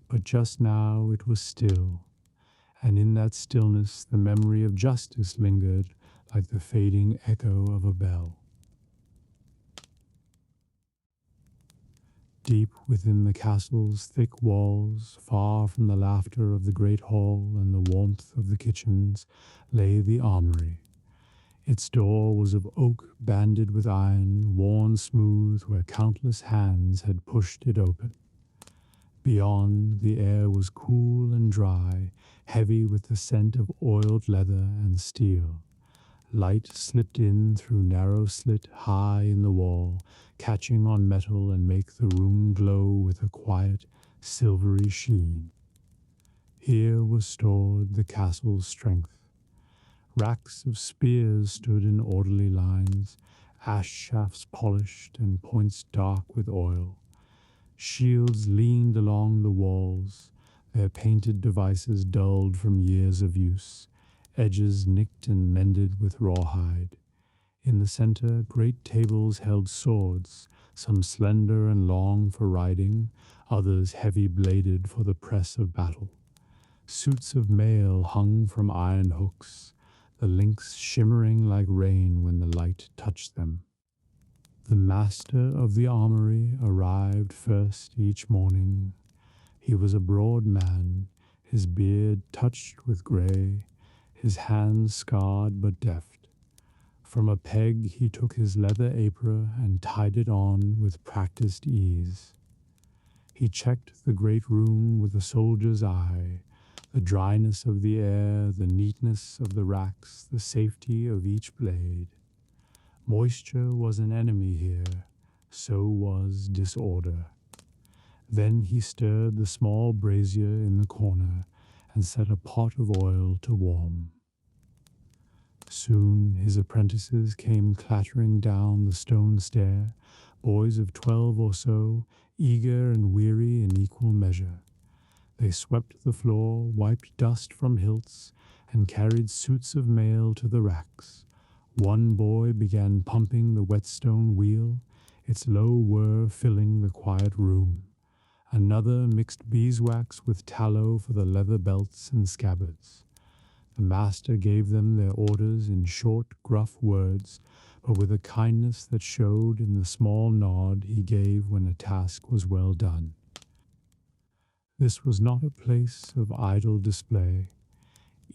But just now it was still, and in that stillness the memory of justice lingered like the fading echo of a bell. Deep within the castle's thick walls, far from the laughter of the great hall and the warmth of the kitchens, lay the armory. Its door was of oak banded with iron, worn smooth where countless hands had pushed it open. Beyond, the air was cool and dry, heavy with the scent of oiled leather and steel. Light slipped in through narrow slit high in the wall, catching on metal and make the room glow with a quiet, silvery sheen. Here was stored the castle's strength. Racks of spears stood in orderly lines, ash shafts polished and points dark with oil. Shields leaned along the walls, their painted devices dulled from years of use, edges nicked and mended with rawhide. In the center, great tables held swords, some slender and long for riding, others heavy-bladed for the press of battle. Suits of mail hung from iron hooks, the links shimmering like rain when the light touched them. The master of the armory arrived first each morning. He was a broad man, his beard touched with gray, his hands scarred but deft. From a peg he took his leather apron and tied it on with practiced ease. He checked the great room with a soldier's eye, the dryness of the air, the neatness of the racks, the safety of each blade. Moisture was an enemy here, so was disorder. Then he stirred the small brazier in the corner and set a pot of oil to warm. Soon his apprentices came clattering down the stone stair, boys of 12 or so, eager and weary in equal measure. They swept the floor, wiped dust from hilts, and carried suits of mail to the racks. One boy began pumping the whetstone wheel, its low whir filling the quiet room. Another mixed beeswax with tallow for the leather belts and scabbards. The master gave them their orders in short, gruff words, but with a kindness that showed in the small nod he gave when a task was well done. This was not a place of idle display.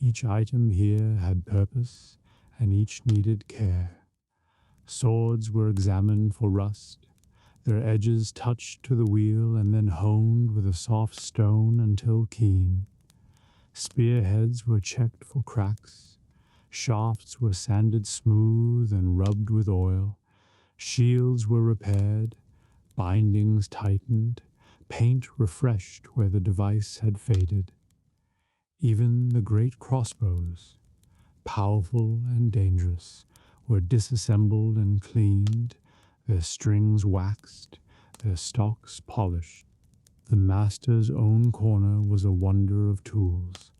Each item here had purpose, and each needed care. Swords were examined for rust, their edges touched to the wheel and then honed with a soft stone until keen. Spearheads were checked for cracks, shafts were sanded smooth and rubbed with oil, shields were repaired, bindings tightened, paint refreshed where the device had faded. Even the great crossbows, powerful and dangerous, were disassembled and cleaned, their strings waxed, their stocks polished. The master's own corner was a wonder of tools.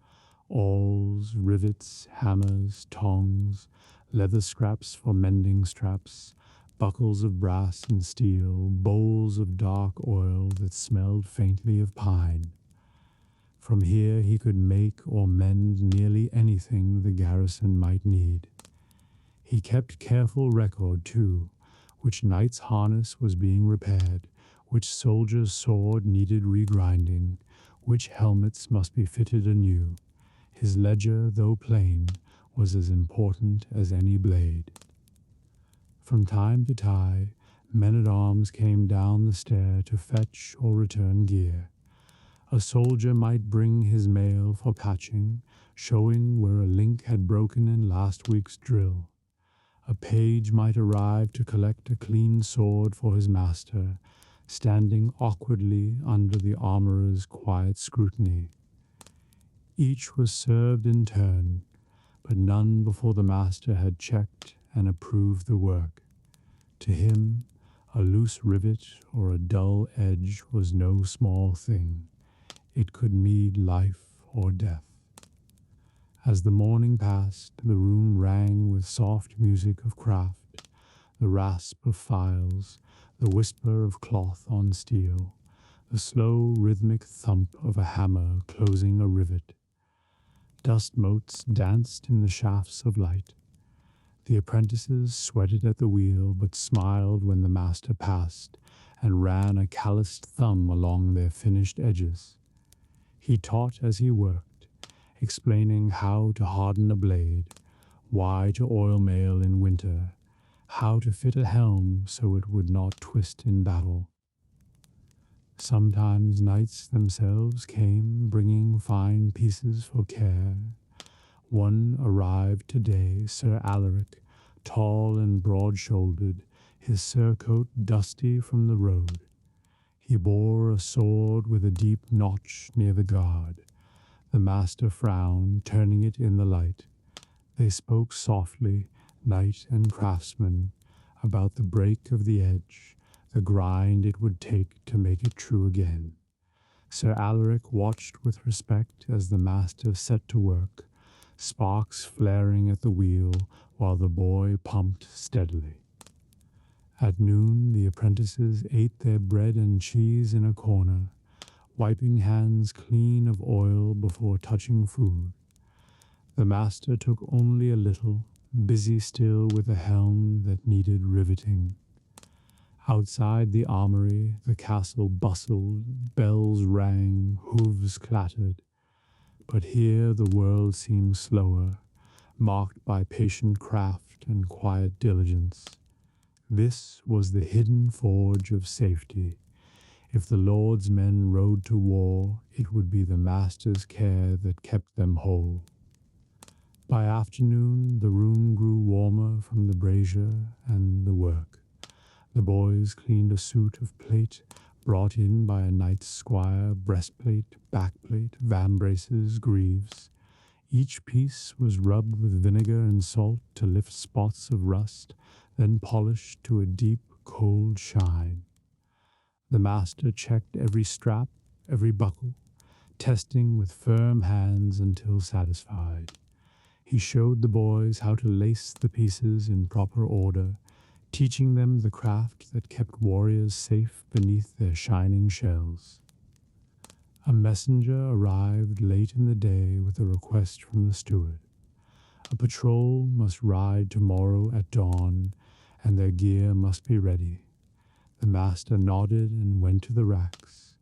Awls, rivets, hammers, tongs, leather scraps for mending straps, buckles of brass and steel, bowls of dark oil that smelled faintly of pine. From here he could make or mend nearly anything the garrison might need. He kept careful record, too, which knight's harness was being repaired, which soldier's sword needed regrinding, which helmets must be fitted anew. His ledger, though plain, was as important as any blade. From time to time, men-at-arms came down the stair to fetch or return gear. A soldier might bring his mail for patching, showing where a link had broken in last week's drill. A page might arrive to collect a clean sword for his master, standing awkwardly under the armorer's quiet scrutiny. Each was served in turn, but none before the master had checked and approved the work. To him, a loose rivet or a dull edge was no small thing. It could mean life or death. As the morning passed, the room rang with soft music of craft, the rasp of files, the whisper of cloth on steel, the slow rhythmic thump of a hammer closing a rivet. Dust motes danced in the shafts of light. The apprentices sweated at the wheel, but smiled when the master passed, and ran a calloused thumb along their finished edges. He taught as he worked, explaining how to harden a blade, why to oil mail in winter, how to fit a helm so it would not twist in battle. Sometimes knights themselves came, bringing fine pieces for care. One arrived today, Sir Alaric, tall and broad-shouldered, his surcoat dusty from the road. He bore a sword with a deep notch near the guard. The master frowned, turning it in the light. They spoke softly, knight and craftsman, about the break of the edge, the grind it would take to make it true again. Sir Alaric watched with respect as the master set to work, sparks flaring at the wheel while the boy pumped steadily. At noon, the apprentices ate their bread and cheese in a corner, wiping hands clean of oil before touching food. The master took only a little, busy still with a helm that needed riveting. Outside the armory, the castle bustled, bells rang, hooves clattered. But here the world seemed slower, marked by patient craft and quiet diligence. This was the hidden forge of safety. If the Lord's men rode to war, it would be the master's care that kept them whole. By afternoon, the room grew warmer from the brazier and the work. The boys cleaned a suit of plate brought in by a knight's squire, breastplate, backplate, vambraces, greaves. Each piece was rubbed with vinegar and salt to lift spots of rust, then polished to a deep, cold shine. The master checked every strap, every buckle, testing with firm hands until satisfied. He showed the boys how to lace the pieces in proper order, teaching them the craft that kept warriors safe beneath their shining shells. A messenger arrived late in the day with a request from the steward. A patrol must ride tomorrow at dawn, and their gear must be ready. The master nodded and went to the racks.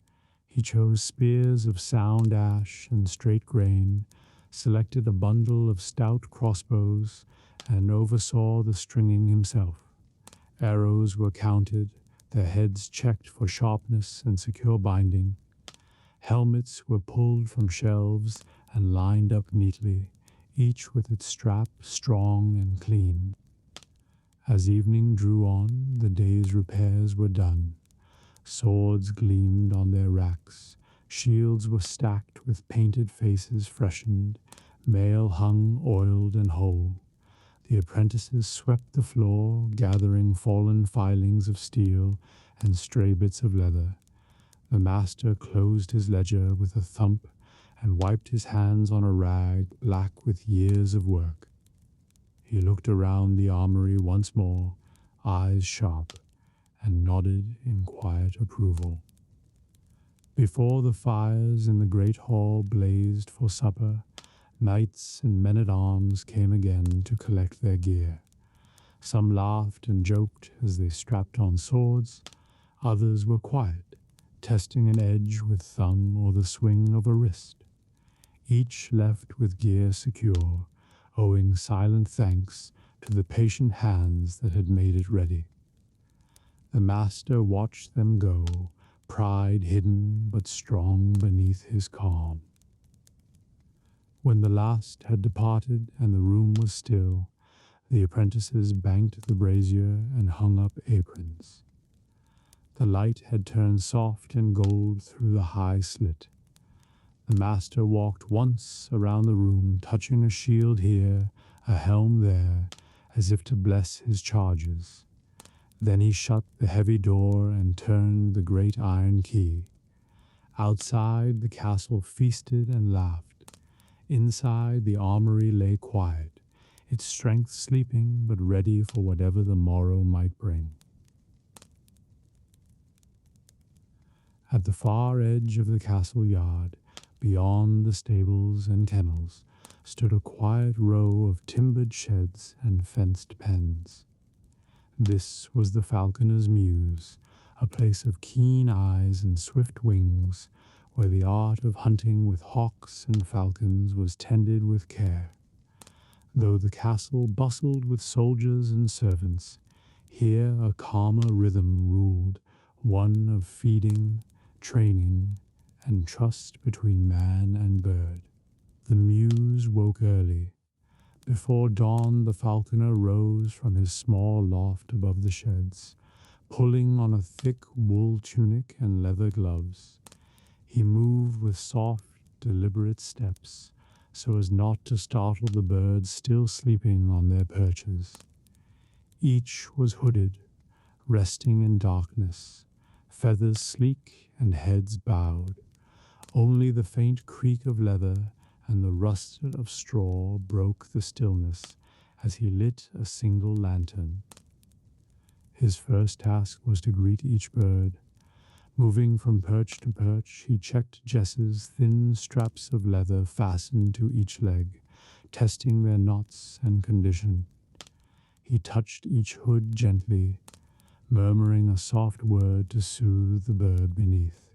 He chose spears of sound ash and straight grain, selected a bundle of stout crossbows, and oversaw the stringing himself. Arrows were counted, their heads checked for sharpness and secure binding. Helmets were pulled from shelves and lined up neatly, each with its strap strong and clean. As evening drew on, the day's repairs were done. Swords gleamed on their racks, shields were stacked with painted faces freshened, mail hung oiled and whole. The apprentices swept the floor, gathering fallen filings of steel and stray bits of leather. The master closed his ledger with a thump and wiped his hands on a rag black with years of work. He looked around the armory once more, eyes sharp, and nodded in quiet approval. Before the fires in the great hall blazed for supper, knights and men-at-arms came again to collect their gear. Some laughed and joked as they strapped on swords. Others were quiet, testing an edge with thumb or the swing of a wrist. Each left with gear secure, owing silent thanks to the patient hands that had made it ready. The master watched them go, pride hidden but strong beneath his calm. When the last had departed and the room was still, the apprentices banked the brazier and hung up aprons. The light had turned soft and gold through the high slit. The master walked once around the room, touching a shield here, a helm there, as if to bless his charges. Then he shut the heavy door and turned the great iron key. Outside, the castle feasted and laughed. Inside, the armory lay quiet, its strength sleeping but ready for whatever the morrow might bring. At the far edge of the castle yard, beyond the stables and kennels, stood a quiet row of timbered sheds and fenced pens. This was the falconer's muse, a place of keen eyes and swift wings, where the art of hunting with hawks and falcons was tended with care. Though the castle bustled with soldiers and servants, here a calmer rhythm ruled, one of feeding, training, and trust between man and bird. The muse woke early. Before dawn, the falconer rose from his small loft above the sheds, pulling on a thick wool tunic and leather gloves. He moved with soft, deliberate steps, so as not to startle the birds still sleeping on their perches. Each was hooded, resting in darkness, feathers sleek and heads bowed. Only the faint creak of leather and the rust of straw broke the stillness as he lit a single lantern. His first task was to greet each bird. Moving from perch to perch, he checked Jess's thin straps of leather fastened to each leg, testing their knots and condition. He touched each hood gently, murmuring a soft word to soothe the bird beneath.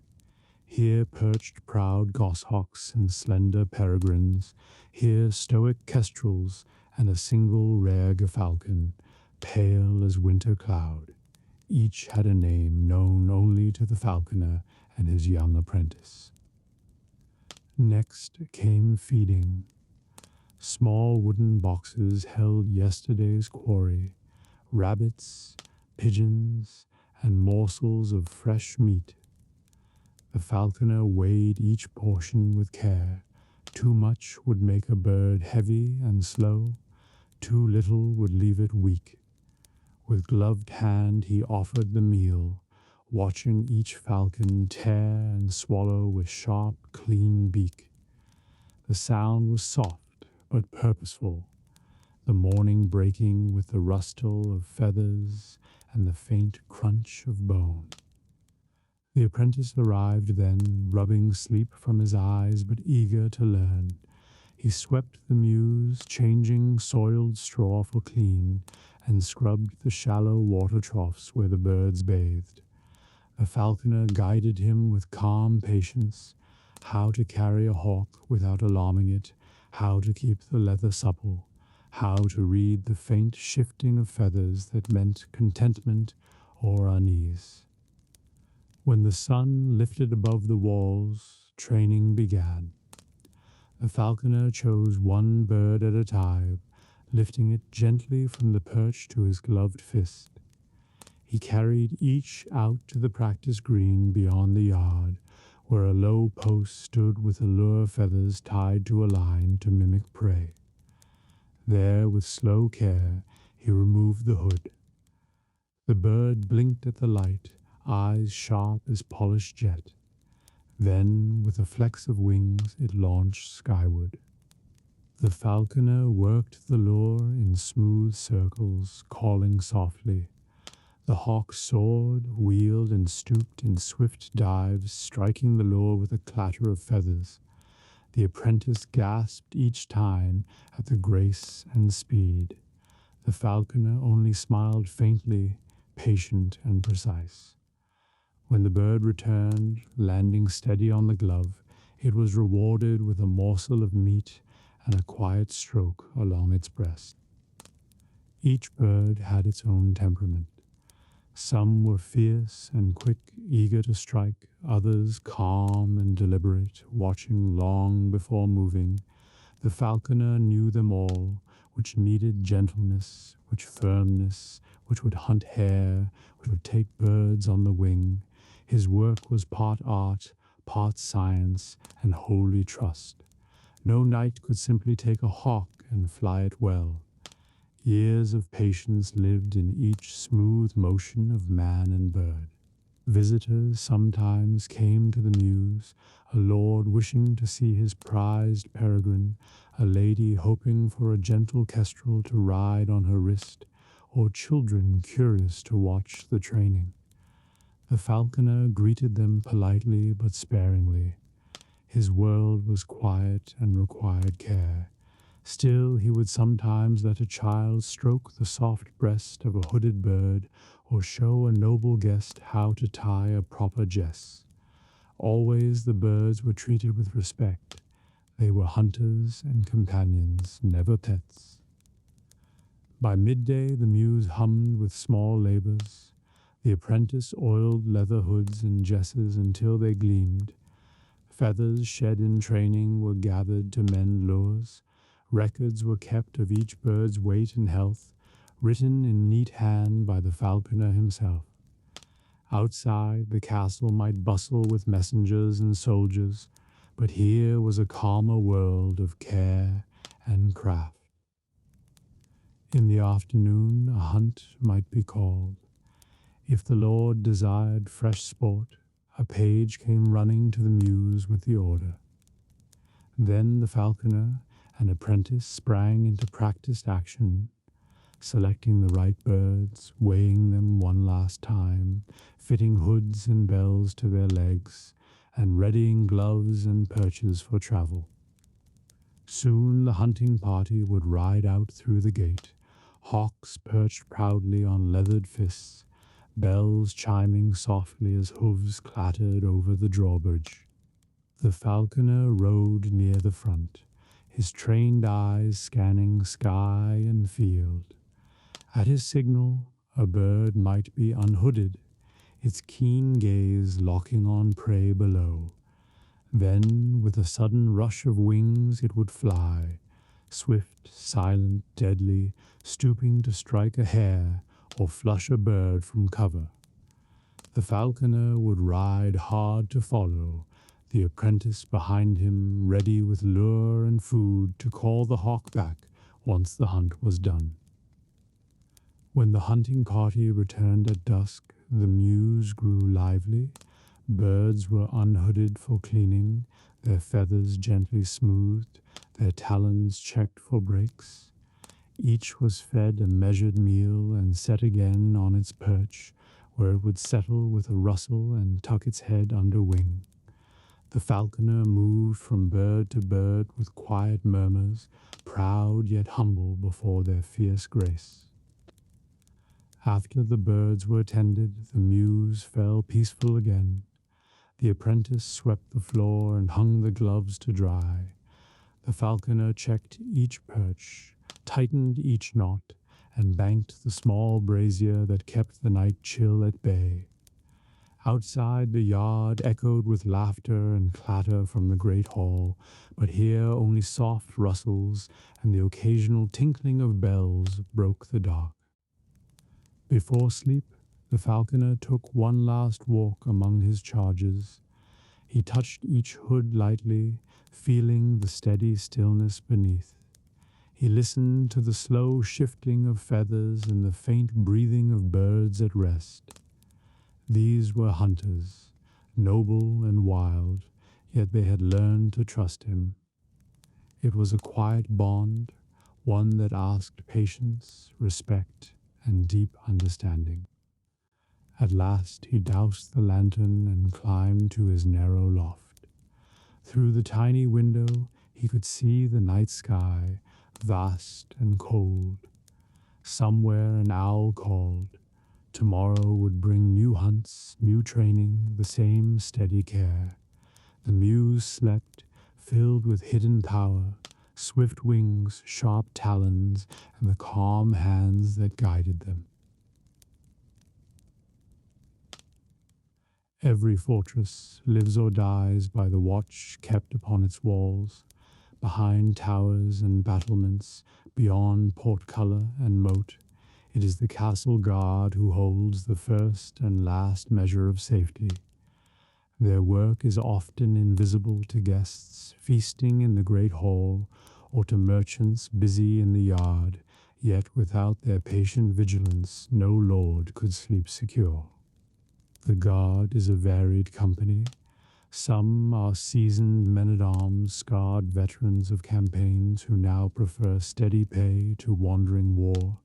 Here perched proud goshawks and slender peregrines, here stoic kestrels and a single rare gerfalcon, pale as winter cloud. Each had a name known only to the falconer and his young apprentice. Next came feeding. Small wooden boxes held yesterday's quarry, rabbits, pigeons, and morsels of fresh meat. The falconer weighed each portion with care. Too much would make a bird heavy and slow, too little would leave it weak. With gloved hand he offered the meal, watching each falcon tear and swallow with sharp, clean beak. The sound was soft but purposeful, the morning breaking with the rustle of feathers and the faint crunch of bone. The apprentice arrived then, rubbing sleep from his eyes but eager to learn. He swept the mews, changing soiled straw for clean, and scrubbed the shallow water troughs where the birds bathed. The falconer guided him with calm patience, how to carry a hawk without alarming it, how to keep the leather supple, how to read the faint shifting of feathers that meant contentment or unease. When the sun lifted above the walls, training began. The falconer chose one bird at a time, lifting it gently from the perch to his gloved fist. He carried each out to the practice green beyond the yard, where a low post stood with allure feathers tied to a line to mimic prey. There, with slow care, he removed the hood. The bird blinked at the light, eyes sharp as polished jet. Then, with a flex of wings, it launched skyward. The falconer worked the lure in smooth circles, calling softly. The hawk soared, wheeled, and stooped in swift dives, striking the lure with a clatter of feathers. The apprentice gasped each time at the grace and speed. The falconer only smiled faintly, patient and precise. When the bird returned, landing steady on the glove, it was rewarded with a morsel of meat and a quiet stroke along its breast. Each bird had its own temperament. Some were fierce and quick, eager to strike, others calm and deliberate, watching long before moving. The falconer knew them all, which needed gentleness, which firmness, which would hunt hare, which would take birds on the wing. His work was part art, part science, and wholly trust. No knight could simply take a hawk and fly it well. Years of patience lived in each smooth motion of man and bird. Visitors sometimes came to the mews, a lord wishing to see his prized peregrine, a lady hoping for a gentle kestrel to ride on her wrist, or children curious to watch the training. The falconer greeted them politely but sparingly. His world was quiet and required care. Still, he would sometimes let a child stroke the soft breast of a hooded bird, or show a noble guest how to tie a proper jess. Always the birds were treated with respect. They were hunters and companions, never pets. By midday the muse hummed with small labors. The apprentice oiled leather hoods and jesses until they gleamed. Feathers shed in training were gathered to mend lures. Records were kept of each bird's weight and health, written in neat hand by the falconer himself. Outside, the castle might bustle with messengers and soldiers, but here was a calmer world of care and craft. In the afternoon, a hunt might be called. If the lord desired fresh sport, a page came running to the mews with the order. Then the falconer and apprentice sprang into practiced action, selecting the right birds, weighing them one last time, fitting hoods and bells to their legs, and readying gloves and perches for travel. Soon the hunting party would ride out through the gate, hawks perched proudly on leathered fists, bells chiming softly as hooves clattered over the drawbridge. The falconer rode near the front, his trained eyes scanning sky and field. At his signal, a bird might be unhooded, its keen gaze locking on prey below. Then, with a sudden rush of wings, it would fly, swift, silent, deadly, stooping to strike a hare or flush a bird from cover. The falconer would ride hard to follow, the apprentice behind him, ready with lure and food to call the hawk back once the hunt was done. When the hunting party returned at dusk, the mews grew lively. Birds were unhooded for cleaning, their feathers gently smoothed, their talons checked for breaks. Each was fed a measured meal and set again on its perch, where it would settle with a rustle and tuck its head under wing. The falconer moved from bird to bird with quiet murmurs, proud yet humble before their fierce grace. After the birds were tended, the mews fell peaceful again. The apprentice swept the floor and hung the gloves to dry. The falconer checked each perch, tightened each knot, and banked the small brazier that kept the night chill at bay. Outside, the yard echoed with laughter and clatter from the great hall, but here only soft rustles and the occasional tinkling of bells broke the dark. Before sleep, the falconer took one last walk among his charges. He touched each hood lightly, feeling the steady stillness beneath. He listened to the slow shifting of feathers and the faint breathing of birds at rest. These were hunters, noble and wild, yet they had learned to trust him. It was a quiet bond, one that asked patience, respect, and deep understanding. At last he doused the lantern and climbed to his narrow loft. Through the tiny window he could see the night sky, vast and cold. Somewhere an owl called. Tomorrow would bring new hunts, new training, the same steady care. The mews slept, filled with hidden power, swift wings, sharp talons, and the calm hands that guided them. Every fortress lives or dies by the watch kept upon its walls, behind towers and battlements, beyond portcullis and moat. It is the castle guard who holds the first and last measure of safety. Their work is often invisible to guests feasting in the great hall, or to merchants busy in the yard, yet without their patient vigilance no lord could sleep secure. The guard is a varied company. Some are seasoned men-at-arms, scarred veterans of campaigns who now prefer steady pay to wandering war.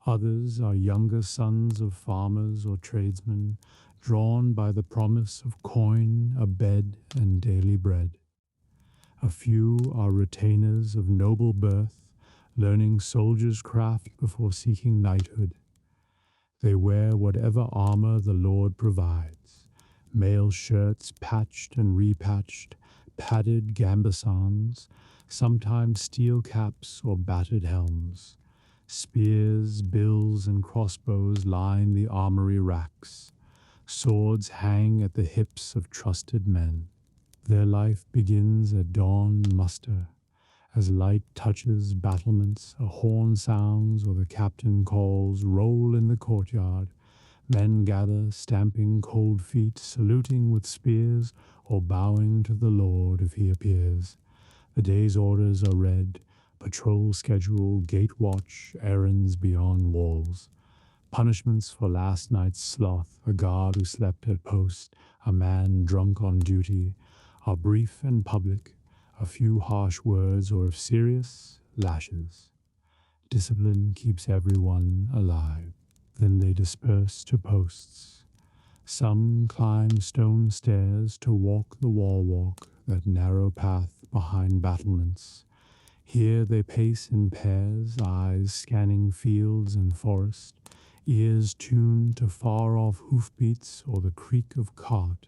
Others are younger sons of farmers or tradesmen, drawn by the promise of coin, a bed, and daily bread. A few are retainers of noble birth, learning soldier's craft before seeking knighthood. They wear whatever armor the Lord provides, mail shirts patched and repatched, padded gambesons, sometimes steel caps or battered helms. Spears, bills, and crossbows line the armory racks. Swords hang at the hips of trusted men. Their life begins at dawn muster. As light touches battlements, a horn sounds or the captain calls, roll in the courtyard. Men gather, stamping cold feet, saluting with spears, or bowing to the Lord if he appears. The day's orders are read, patrol schedule, gate watch, errands beyond walls. Punishments for last night's sloth, a guard who slept at post, a man drunk on duty, are brief and public, a few harsh words, or if serious, lashes. Discipline keeps everyone alive. Then they disperse to posts. Some climb stone stairs to walk the wall walk, that narrow path behind battlements. Here they pace in pairs, eyes scanning fields and forest, ears tuned to far-off hoofbeats or the creak of cart.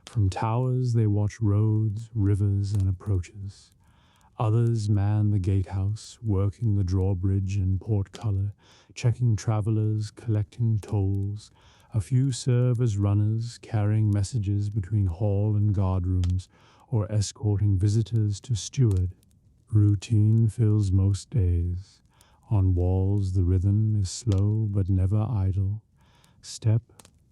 From towers they watch roads, rivers, and approaches. Others man the gatehouse, working the drawbridge and portcullis, checking travelers, collecting tolls. A few serve as runners, carrying messages between hall and guard rooms, or escorting visitors to steward. Routine fills most days. On walls the rhythm is slow but never idle. Step,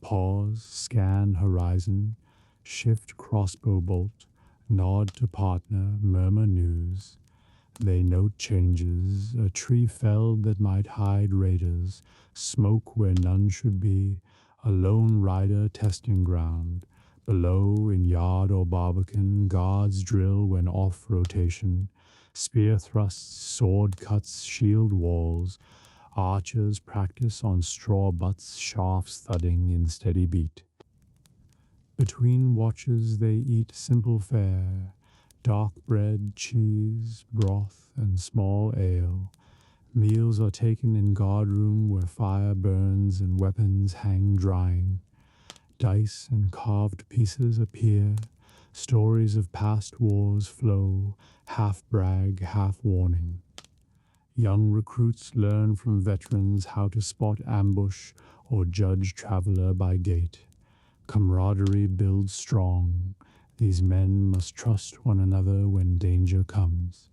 pause, scan horizon, shift crossbow bolt, nod to partner, murmur news. They note changes, a tree felled that might hide raiders, smoke where none should be, a lone rider testing ground. Below, in yard or barbican, guards drill when off rotation. Spear thrusts, sword cuts, shield walls. Archers practice on straw butts, shafts thudding in steady beat. Between watches they eat simple fare, dark bread, cheese, broth, and small ale. Meals are taken in guardroom where fire burns and weapons hang drying. Dice and carved pieces appear, stories of past wars flow, half brag, half warning. Young recruits learn from veterans how to spot ambush or judge traveler by gait. Camaraderie builds strong. These men must trust one another when danger comes.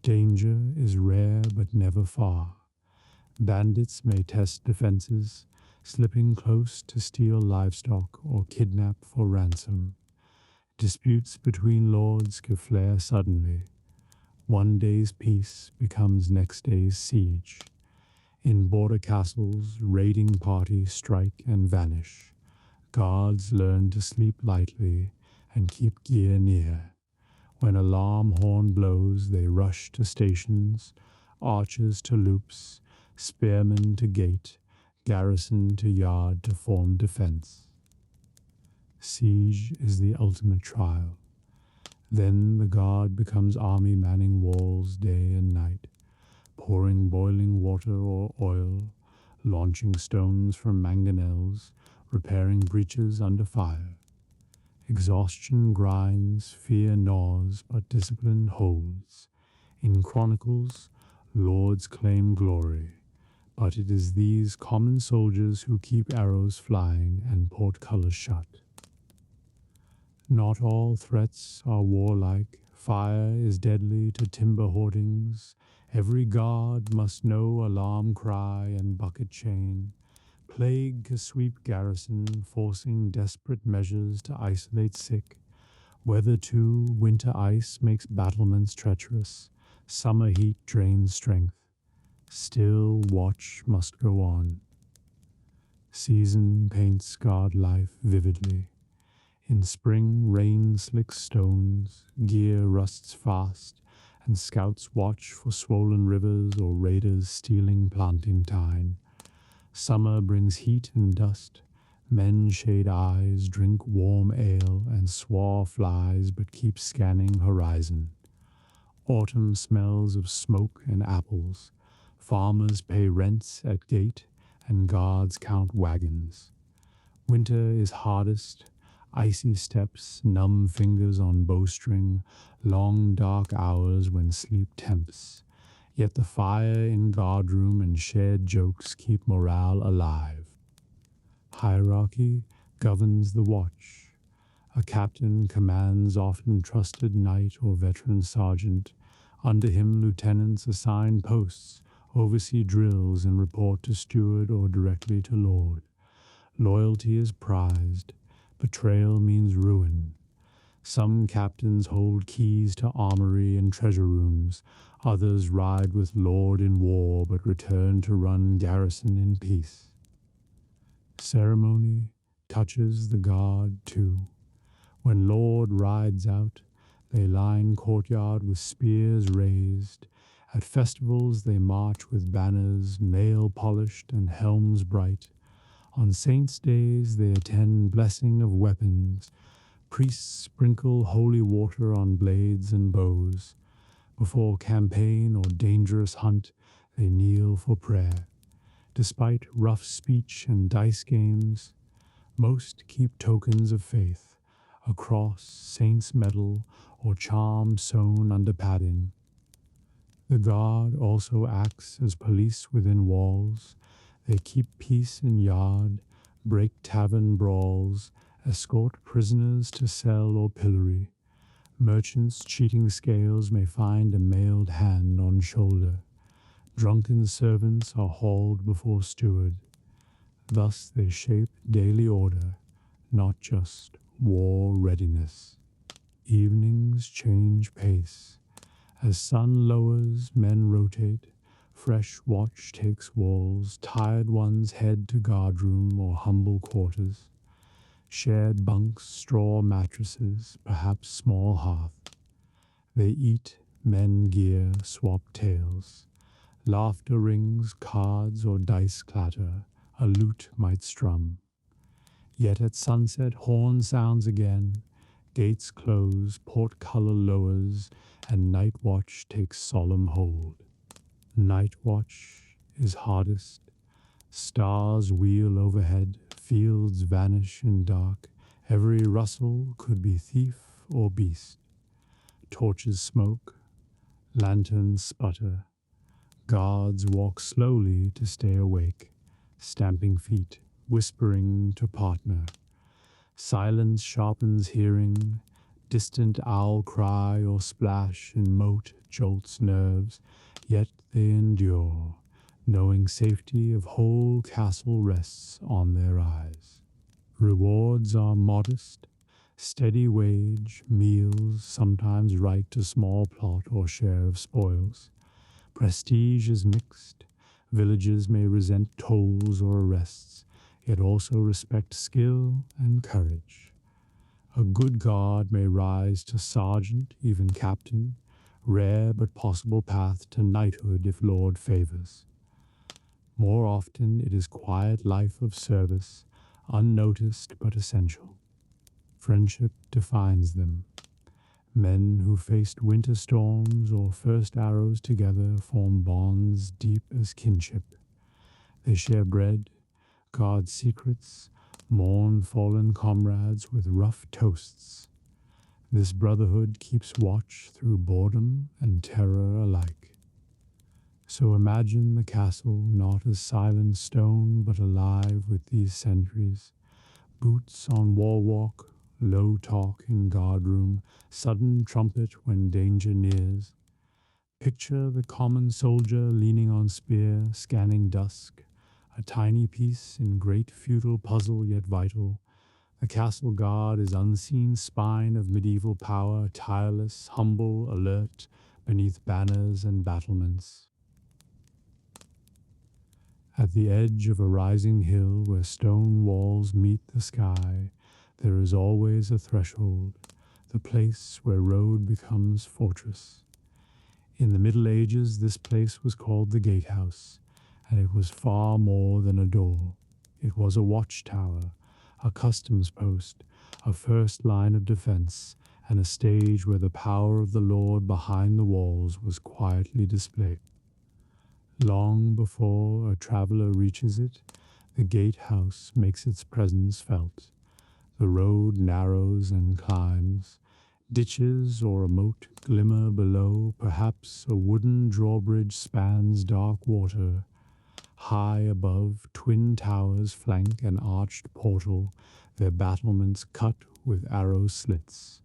Danger is rare but never far. Bandits may test defenses, slipping close to steal livestock or kidnap for ransom. Disputes between lords can flare suddenly. One day's peace becomes next day's siege. In border castles, raiding parties strike and vanish. Guards learn to sleep lightly and keep gear near. When alarm horn blows, they rush to stations, archers to loops, spearmen to gate, garrison to yard to form defense. Siege is the ultimate trial. Then the guard becomes army manning walls day and night, pouring boiling water or oil, launching stones from mangonels, repairing breaches under fire. Exhaustion grinds, fear gnaws, but discipline holds. In Chronicles, lords claim glory, but it is these common soldiers who keep arrows flying and portcullis shut. Not all threats are warlike. Fire is deadly to timber hoardings. Every guard must know alarm cry and bucket chain. Plague can sweep garrison, forcing desperate measures to isolate sick. Weather too, winter ice makes battlements treacherous. Summer heat drains strength. Still, watch must go on. Season paints scarred life vividly. In spring, rain slicks stones, gear rusts fast, and scouts watch for swollen rivers or raiders stealing planting time. Summer brings heat and dust. Men shade eyes, drink warm ale, and swar flies, but keep scanning horizon. Autumn smells of smoke and apples. Farmers pay rents at gate, and guards count wagons. Winter is hardest, icy steps, numb fingers on bowstring, long dark hours when sleep tempts. Yet the fire in guardroom and shared jokes keep morale alive. Hierarchy governs the watch. A captain commands often trusted knight or veteran sergeant. Under him lieutenants assign posts, oversee drills, and report to steward or directly to lord. Loyalty is prized. Betrayal means ruin. Some captains hold keys to armory and treasure rooms. Others ride with lord in war but return to run garrison in peace. Ceremony touches the guard too. When lord rides out, they line courtyard with spears raised. At festivals they march with banners, mail polished and helms bright. On saints' days they attend blessing of weapons. Priests sprinkle holy water on blades and bows. Before campaign or dangerous hunt, they kneel for prayer. Despite rough speech and dice games, most keep tokens of faith, a cross, saint's medal, or charm sewn under padding. The guard also acts as police within walls. They keep peace in yard, break tavern brawls, escort prisoners to cell or pillory. Merchants cheating scales may find a mailed hand on shoulder. Drunken servants are hauled before steward. Thus they shape daily order, not just war readiness. Evenings change pace. As sun lowers, men rotate. Fresh watch takes walls. Tired ones head to guardroom or humble quarters. Shared bunks, straw mattresses, perhaps small hearth. They eat, men gear, swap tales. Laughter rings, cards or dice clatter, a lute might strum. Yet at sunset horn sounds again, gates close, portcullis lowers, and night watch takes solemn hold. Night watch is hardest. Stars wheel overhead, fields vanish in dark. Every rustle could be thief or beast. Torches smoke, lanterns sputter. Guards walk slowly to stay awake, stamping feet, whispering to partner. Silence sharpens hearing. Distant owl cry or splash in moat jolts nerves, yet they endure, knowing safety of whole castle rests on their eyes. Rewards are modest, steady wage, meals, sometimes right to small plot or share of spoils. Prestige is mixed. Villages may resent tolls or arrests, yet also respect skill and courage. A good guard may rise to sergeant, even captain, rare but possible path to knighthood if Lord favors. More often it is quiet life of service, unnoticed but essential. Friendship defines them. Men who faced winter storms or first arrows together form bonds deep as kinship. They share bread, guard secrets, mourn fallen comrades with rough toasts. This brotherhood keeps watch through boredom and terror alike. So imagine the castle not as silent stone but alive with these sentries. Boots on wall walk, low talk in guardroom, sudden trumpet when danger nears. Picture the common soldier leaning on spear, scanning dusk, a tiny piece in great feudal puzzle yet vital. The castle guard is unseen spine of medieval power, tireless, humble, alert, beneath banners and battlements. At the edge of a rising hill where stone walls meet the sky, there is always a threshold, the place where road becomes fortress. In the Middle Ages, this place was called the gatehouse, and it was far more than a door. It was a watchtower, a customs post, a first line of defense, and a stage where the power of the Lord behind the walls was quietly displayed. Long before a traveler reaches it, the gatehouse makes its presence felt. The road narrows and climbs. Ditches or a moat glimmer below. Perhaps a wooden drawbridge spans dark water. High above, twin towers flank an arched portal, their battlements cut with arrow slits.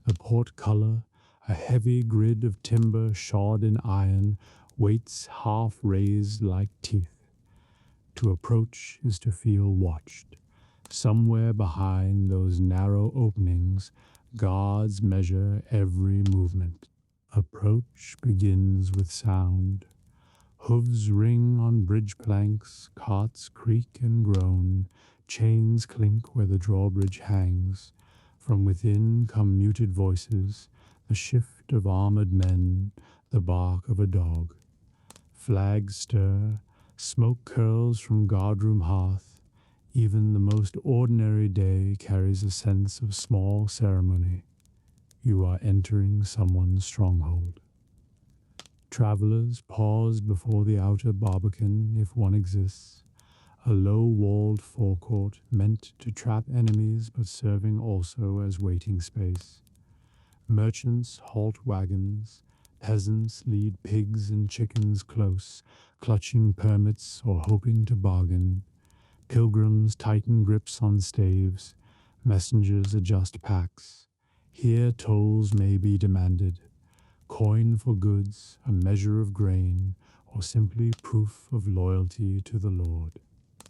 The portcullis, a heavy grid of timber shod in iron, waits half raised like teeth. To approach is to feel watched. Somewhere behind those narrow openings, guards measure every movement. Approach begins with sound. Hooves ring on bridge planks, carts creak and groan, chains clink where the drawbridge hangs. From within come muted voices, the shift of armored men, the bark of a dog. Flags stir, smoke curls from guardroom hearth. Even the most ordinary day carries a sense of small ceremony. You are entering someone's stronghold. Travelers pause before the outer barbican, if one exists, a low-walled forecourt meant to trap enemies but serving also as waiting space. Merchants halt wagons, peasants lead pigs and chickens close, clutching permits or hoping to bargain. Pilgrims tighten grips on staves, messengers adjust packs. Here tolls may be demanded. Coin for goods, a measure of grain, or simply proof of loyalty to the Lord.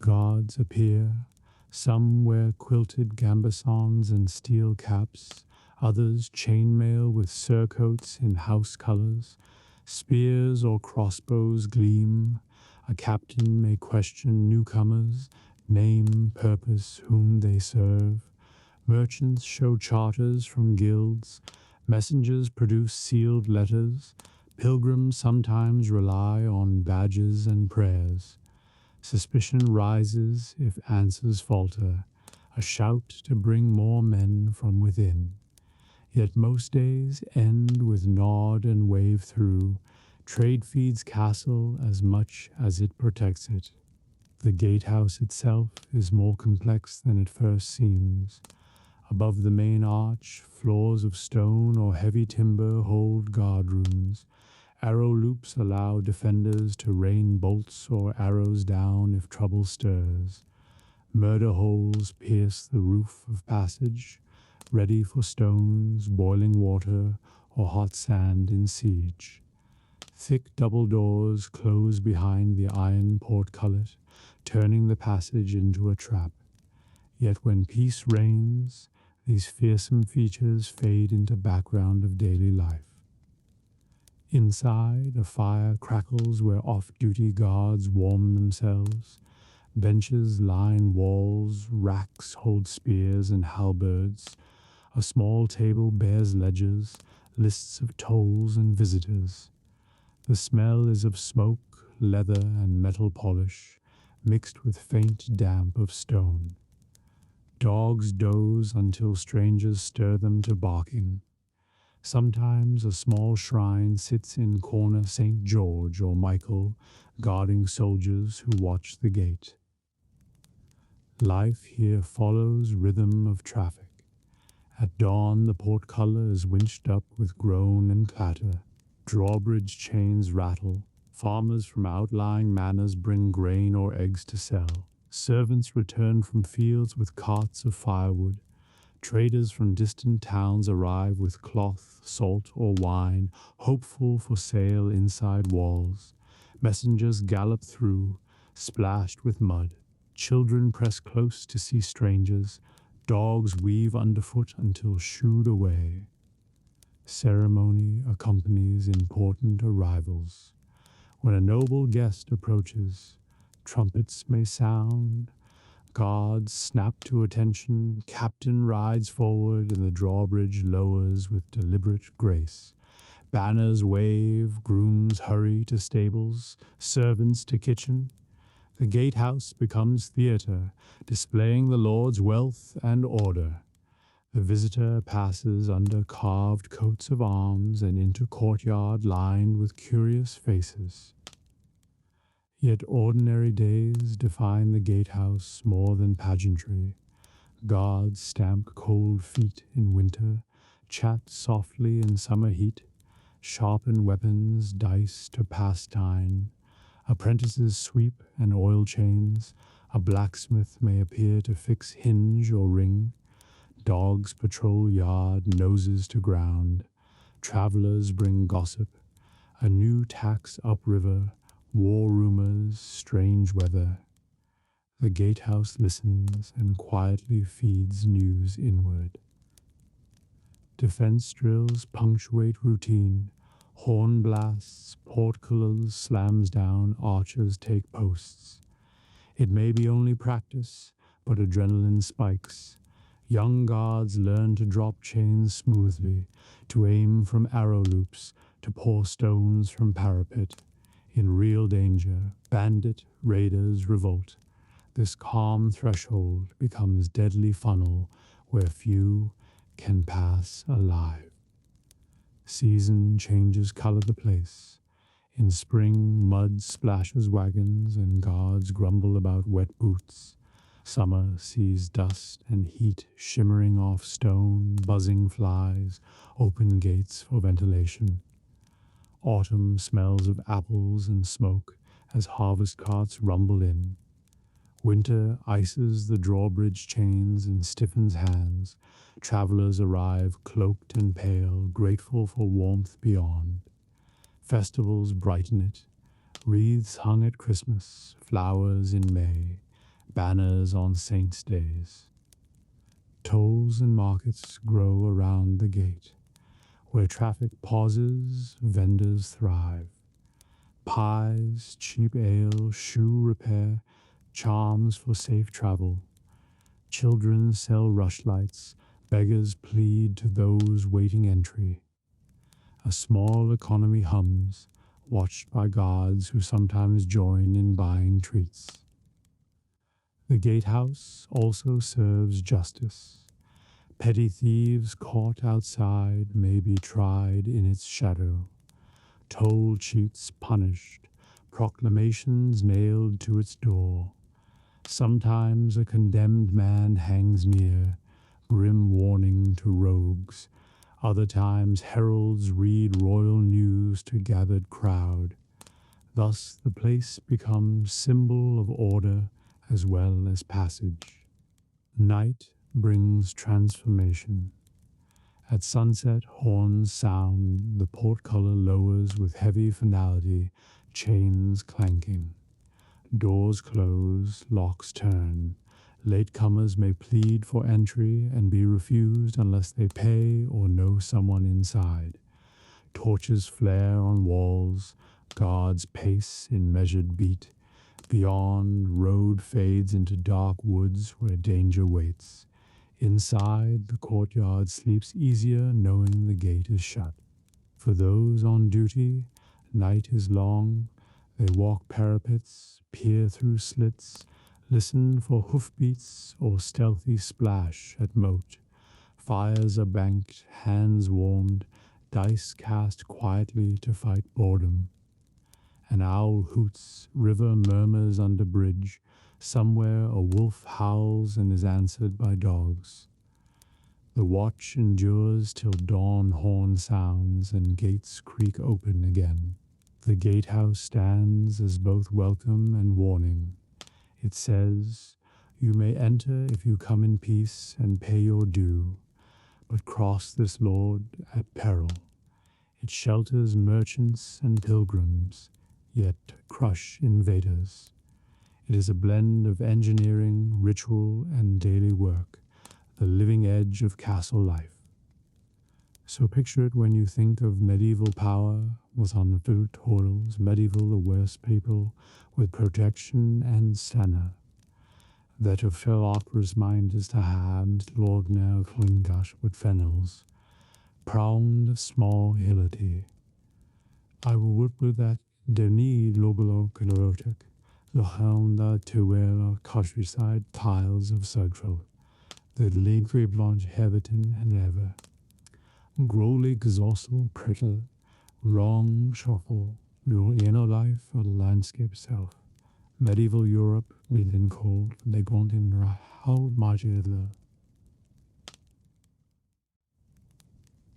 Guards appear. Some wear quilted gambesons and steel caps, others chainmail with surcoats in house colors. Spears or crossbows gleam. A captain may question newcomers, name, purpose, whom they serve. Merchants show charters from guilds. Messengers produce sealed letters. Pilgrims sometimes rely on badges and prayers. Suspicion rises if answers falter, a shout to bring more men from within. Yet most days end with nod and wave through. Trade feeds castle as much as it protects it. The gatehouse itself is more complex than it first seems. Above the main arch, floors of stone or heavy timber hold guard rooms. Arrow loops allow defenders to rain bolts or arrows down if trouble stirs. Murder holes pierce the roof of passage, ready for stones, boiling water, or hot sand in siege. Thick double doors close behind the iron portcullis, turning the passage into a trap. Yet when peace reigns, these fearsome features fade into background of daily life. Inside, a fire crackles where off-duty guards warm themselves. Benches line walls, racks hold spears and halberds. A small table bears ledgers, lists of tolls and visitors. The smell is of smoke, leather, and metal polish, mixed with faint damp of stone. Dogs doze until strangers stir them to barking. Sometimes a small shrine sits in corner St. George or Michael, guarding soldiers who watch the gate. Life here follows rhythm of traffic. At dawn, the portcullis is winched up with groan and clatter. Drawbridge chains rattle. Farmers from outlying manors bring grain or eggs to sell. Servants return from fields with carts of firewood. Traders from distant towns arrive with cloth, salt, or wine, hopeful for sale inside walls. Messengers gallop through, splashed with mud. Children press close to see strangers. Dogs weave underfoot until shooed away. Ceremony accompanies important arrivals. When a noble guest approaches, trumpets may sound. Guards snap to attention, captain rides forward, and the drawbridge lowers with deliberate grace. Banners wave, grooms hurry to stables, servants to kitchen. The gatehouse becomes theatre, displaying the Lord's wealth and order. The visitor passes under carved coats of arms and into courtyard lined with curious faces. Yet ordinary days define the gatehouse more than pageantry. Guards stamp cold feet in winter, chat softly in summer heat, sharpen weapons, dice to pastime. Apprentices sweep and oil chains. A blacksmith may appear to fix hinge or ring. Dogs patrol yard, noses to ground. Travelers bring gossip. A new tax upriver, war rumors, strange weather. The gatehouse listens and quietly feeds news inward. Defense drills punctuate routine. Horn blasts, portcullis slams down, archers take posts. It may be only practice, but adrenaline spikes. Young guards learn to drop chains smoothly, to aim from arrow loops, to pour stones from parapet. In real danger, bandit, raiders revolt. This calm threshold becomes deadly funnel where few can pass alive. Season changes color the place. In spring, mud splashes wagons and guards grumble about wet boots. Summer sees dust and heat shimmering off stone, buzzing flies, open gates for ventilation. Autumn smells of apples and smoke as harvest carts rumble in. Winter ices the drawbridge chains and stiffens hands. Travelers arrive cloaked and pale, grateful for warmth beyond. Festivals brighten it. Wreaths hung at Christmas, flowers in May, banners on saints' days. Tolls and markets grow around the gate. Where traffic pauses, vendors thrive. Pies, cheap ale, shoe repair, charms for safe travel. Children sell rushlights, beggars plead to those waiting entry. A small economy hums, watched by guards who sometimes join in buying treats. The gatehouse also serves justice. Petty thieves caught outside may be tried in its shadow. Toll cheats punished, proclamations nailed to its door. Sometimes a condemned man hangs near, grim warning to rogues. Other times heralds read royal news to gathered crowd. Thus the place becomes symbol of order as well as passage. Night brings transformation. At sunset, horns sound, the portcullis lowers with heavy finality, chains clanking. Doors close, locks turn. Latecomers may plead for entry and be refused unless they pay or know someone inside. Torches flare on walls, guards pace in measured beat. Beyond, road fades into dark woods where danger waits. Inside, the courtyard sleeps easier knowing the gate is shut. For those on duty, night is long. They walk parapets, peer through slits, listen for hoofbeats or stealthy splash at moat. Fires are banked, hands warmed, dice cast quietly to fight boredom. An owl hoots, river murmurs under bridge. Somewhere a wolf howls and is answered by dogs. The watch endures till dawn horn sounds and gates creak open again. The gatehouse stands as both welcome and warning. It says, "You may enter if you come in peace and pay your due, but cross this lord at peril." It shelters merchants and pilgrims, yet crush invaders. It is a blend of engineering, ritual, and daily work, the living edge of castle life. So picture it when you think of medieval power with unfilled totals, medieval the worst people with protection and stana. That of fel opera's mind is to have Lordner Klingash with fennels, pround small hillity. I will work with that Deni Lobolo Kalotic, Lochaunda Tuera countryside tiles of Sugtrel, the Ligre Blanche Heverton and Ever, Growly Gzossel Prittle, Wrong Shuffle, your inner life or the landscape self. Medieval Europe, within cold, they gont in Rahal Majidla.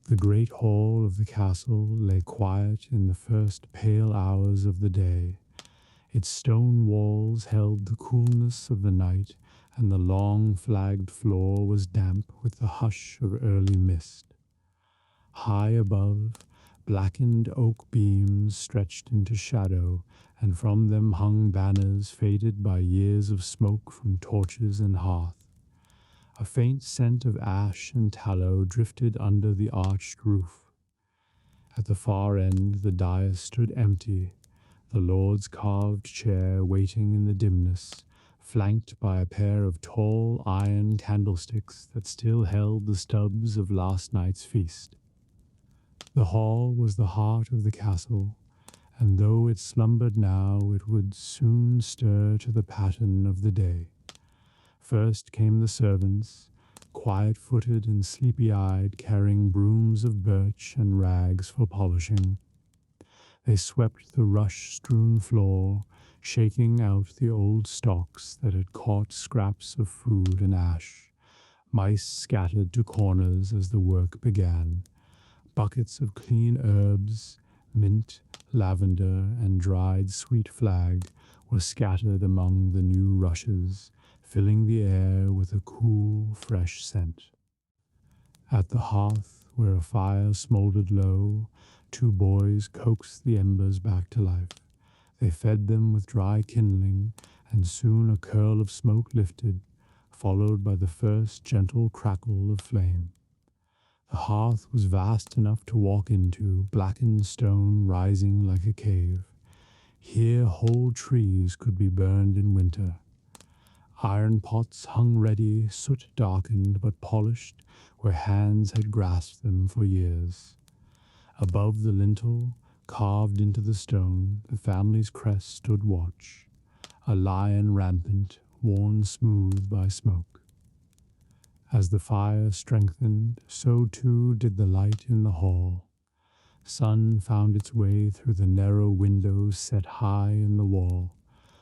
The great hall of the castle lay quiet in the first pale hours of the day. Its stone walls held the coolness of the night, and the long flagged floor was damp with the hush of early mist. High above, blackened oak beams stretched into shadow, and from them hung banners faded by years of smoke from torches and hearth. A faint scent of ash and tallow drifted under the arched roof. At the far end the dais stood empty, the Lord's carved chair waiting in the dimness, flanked by a pair of tall iron candlesticks that still held the stubs of last night's feast. The hall was the heart of the castle, and though it slumbered now, it would soon stir to the pattern of the day. First came the servants, quiet-footed and sleepy-eyed, carrying brooms of birch and rags for polishing. They swept the rush-strewn floor, shaking out the old stalks that had caught scraps of food and ash. Mice scattered to corners as the work began. Buckets of clean herbs, mint, lavender, and dried sweet flag were scattered among the new rushes, filling the air with a cool, fresh scent. At the hearth, where a fire smoldered low, two boys coaxed the embers back to life. They fed them with dry kindling, and soon a curl of smoke lifted, followed by the first gentle crackle of flame. The hearth was vast enough to walk into, blackened stone rising like a cave. Here whole trees could be burned in winter. Iron pots hung ready, soot darkened but polished, where hands had grasped them for years. Above the lintel, carved into the stone, the family's crest stood watch, a lion rampant, worn smooth by smoke. As the fire strengthened, so too did the light in the hall. Sun found its way through the narrow windows set high in the wall,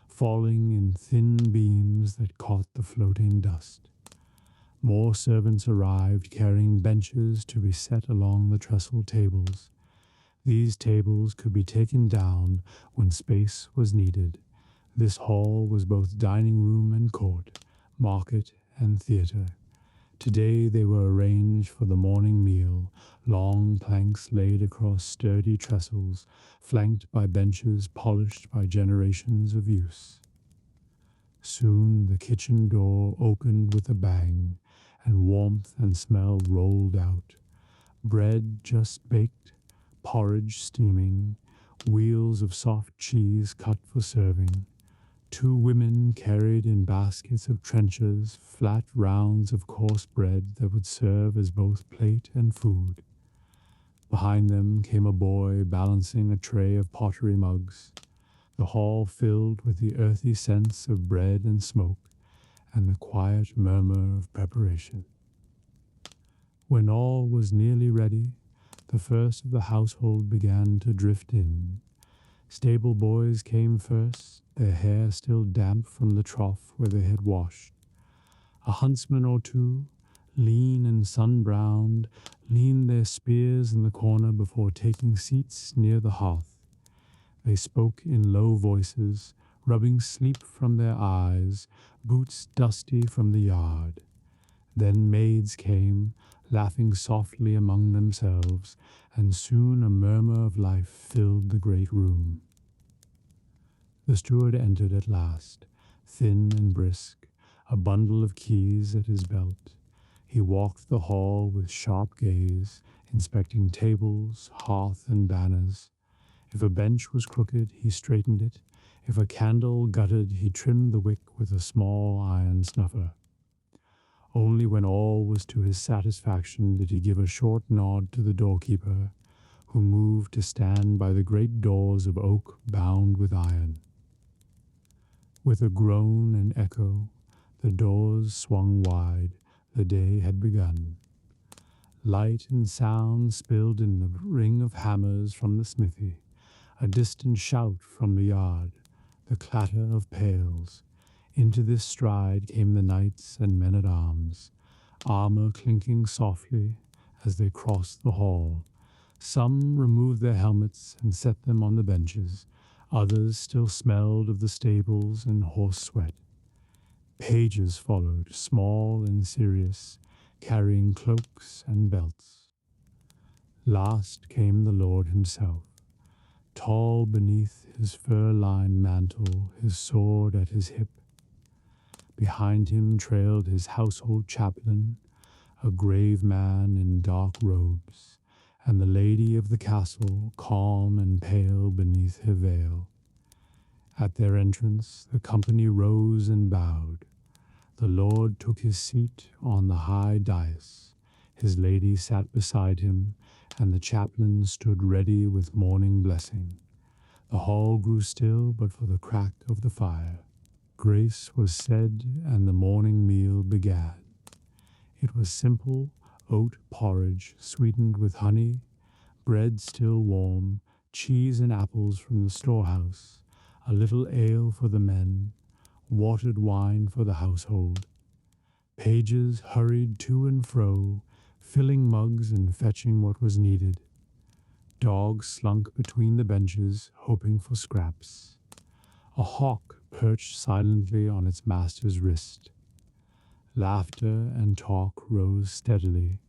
falling in thin beams that caught the floating dust. More servants arrived, carrying benches to be set along the trestle tables. These tables could be taken down when space was needed. This hall was both dining room and court, market and theatre. Today they were arranged for the morning meal, long planks laid across sturdy trestles, flanked by benches polished by generations of use. Soon the kitchen door opened with a bang, and warmth and smell rolled out. Bread just baked, porridge steaming, wheels of soft cheese cut for serving. Two women carried in baskets of trenchers flat rounds of coarse bread that would serve as both plate and food. Behind them came a boy balancing a tray of pottery mugs. The hall filled with the earthy scents of bread and smoke, and the quiet murmur of preparation. When all was nearly ready, the first of the household began to drift in. Stable boys came first, their hair still damp from the trough where they had washed. A huntsman or two, lean and sun-browned, leaned their spears in the corner before taking seats near the hearth. They spoke in low voices, rubbing sleep from their eyes, boots dusty from the yard. Then maids came, laughing softly among themselves, and soon a murmur of life filled the great room. The steward entered at last, thin and brisk, a bundle of keys at his belt. He walked the hall with sharp gaze, inspecting tables, hearth, and banners. If a bench was crooked, he straightened it. If a candle guttered, he trimmed the wick with a small iron snuffer. Only when all was to his satisfaction did he give a short nod to the doorkeeper, who moved to stand by the great doors of oak bound with iron. With a groan and echo, the doors swung wide. The day had begun. Light and sound spilled in the ring of hammers from the smithy, a distant shout from the yard, the clatter of pails. Into this stride came the knights and men-at-arms, armor clinking softly as they crossed the hall. Some removed their helmets and set them on the benches. Others still smelled of the stables and horse sweat. Pages followed, small and serious, carrying cloaks and belts. Last came the Lord himself, tall beneath his fur-lined mantle, his sword at his hip. Behind him trailed his household chaplain, a grave man in dark robes, and the lady of the castle, calm and pale beneath her veil. At their entrance, the company rose and bowed. The Lord took his seat on the high dais. His lady sat beside him, and the chaplain stood ready with morning blessing. The hall grew still but for the crack of the fire. Grace was said, and the morning meal began. It was simple oat porridge sweetened with honey, bread still warm, cheese and apples from the storehouse, a little ale for the men, watered wine for the household. Pages hurried to and fro, filling mugs and fetching what was needed. Dogs slunk between the benches, hoping for scraps. A hawk perched silently on its master's wrist. Laughter and talk rose steadily,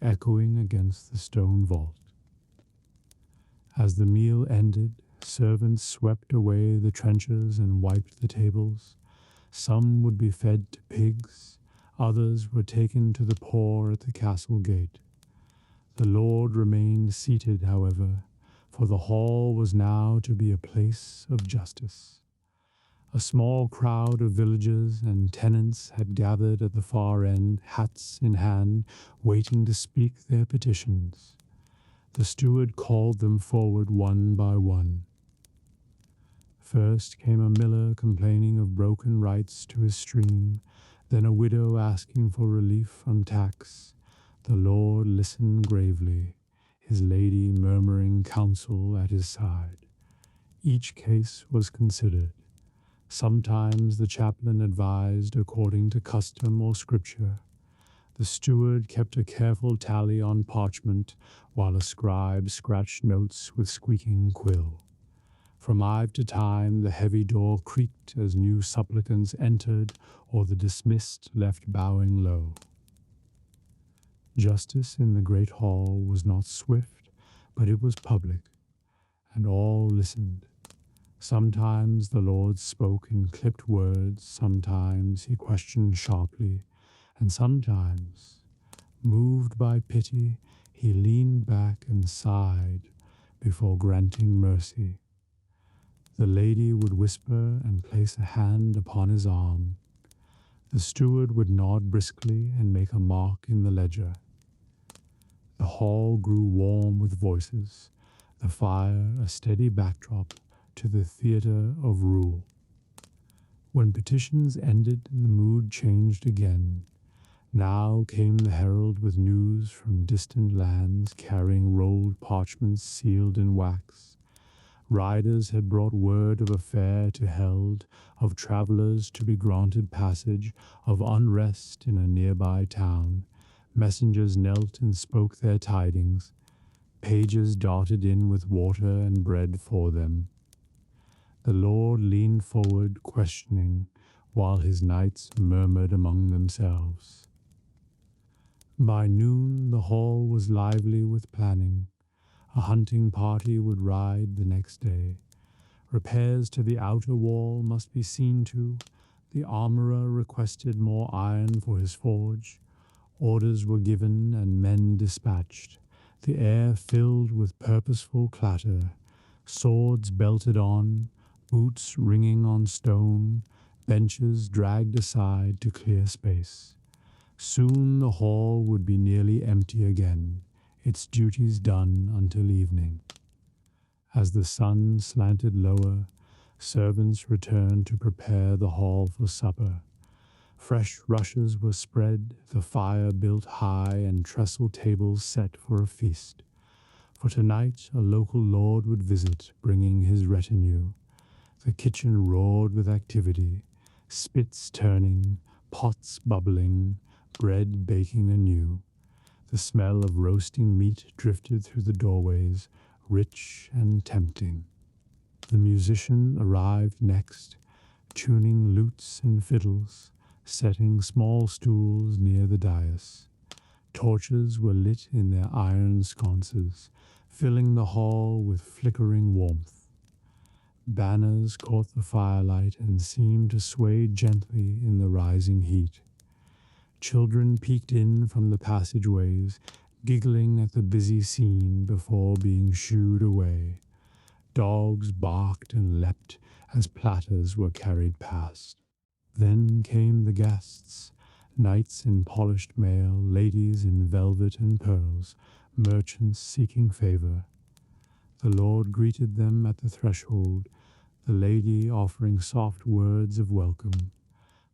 echoing against the stone vault. As the meal ended, servants swept away the trenchers and wiped the tables. Some would be fed to pigs, others were taken to the poor at the castle gate. The Lord remained seated, however, for the hall was now to be a place of justice. A small crowd of villagers and tenants had gathered at the far end, hats in hand, waiting to speak their petitions. The steward called them forward one by one. First came a miller complaining of broken rights to his stream, then a widow asking for relief from tax. The Lord listened gravely, his lady murmuring counsel at his side. Each case was considered. Sometimes the chaplain advised according to custom or scripture. The steward kept a careful tally on parchment, while a scribe scratched notes with squeaking quill. From time to time the heavy door creaked as new supplicants entered, or the dismissed left bowing low. Justice in the great hall was not swift, but it was public, and all listened. Sometimes the Lord spoke in clipped words, sometimes he questioned sharply, and sometimes, moved by pity, he leaned back and sighed before granting mercy. The lady would whisper and place a hand upon his arm. The steward would nod briskly and make a mark in the ledger. The hall grew warm with voices, the fire a steady backdrop to the theater of rule. When petitions ended, the mood changed again. Now came the herald with news from distant lands, carrying rolled parchments sealed in wax. Riders had brought word of a fair to held, of travelers to be granted passage, of unrest in a nearby town. Messengers knelt and spoke their tidings. Pages darted in with water and bread for them. The Lord leaned forward, questioning, while his knights murmured among themselves. By noon the hall was lively with planning. A hunting party would ride the next day. Repairs to the outer wall must be seen to. The armorer requested more iron for his forge. Orders were given and men dispatched. The air filled with purposeful clatter. Swords belted on, boots ringing on stone, benches dragged aside to clear space. Soon the hall would be nearly empty again, its duties done until evening. As the sun slanted lower, Servants returned to prepare the hall for supper. Fresh rushes were spread, the fire built high, and trestle tables set for a feast. For tonight a local lord would visit, bringing his retinue. The kitchen roared with activity, spits turning, pots bubbling, bread baking anew. The smell of roasting meat drifted through the doorways, rich and tempting. The musician arrived next, tuning lutes and fiddles, setting small stools near the dais. Torches were lit in their iron sconces, filling the hall with flickering warmth. Banners caught the firelight and seemed to sway gently in the rising heat. Children peeked in from the passageways, giggling at the busy scene before being shooed away. Dogs barked and leapt as platters were carried past. Then came the guests, knights in polished mail, ladies in velvet and pearls, merchants seeking favor. The lord greeted them at the threshold, the lady offering soft words of welcome.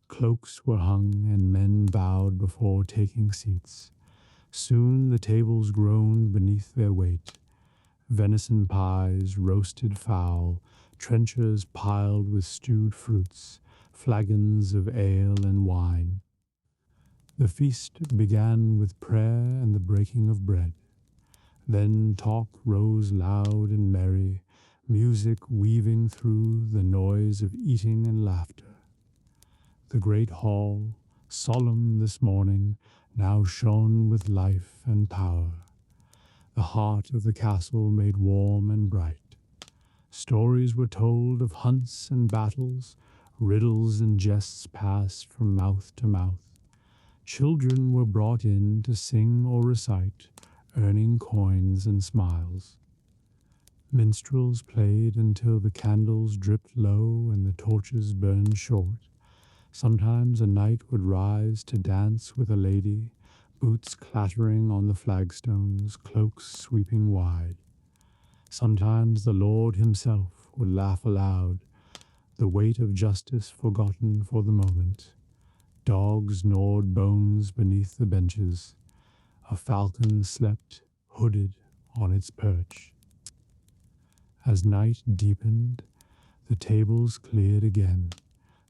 Cloaks were hung, and men bowed before taking seats. Soon the tables groaned beneath their weight. Venison pies, roasted fowl, trenchers piled with stewed fruits, flagons of ale and wine. The feast began with prayer and the breaking of bread. Then talk rose loud and merry, music weaving through the noise of eating and laughter. The great hall, solemn this morning, now shone with life and power. The heart of the castle made warm and bright. Stories were told of hunts and battles, riddles and jests passed from mouth to mouth. Children were brought in to sing or recite, earning coins and smiles. Minstrels played until the candles dripped low and the torches burned short. Sometimes a knight would rise to dance with a lady, boots clattering on the flagstones, cloaks sweeping wide. Sometimes the lord himself would laugh aloud, the weight of justice forgotten for the moment. Dogs gnawed bones beneath the benches. A falcon slept, hooded, on its perch. As night deepened, the tables cleared again.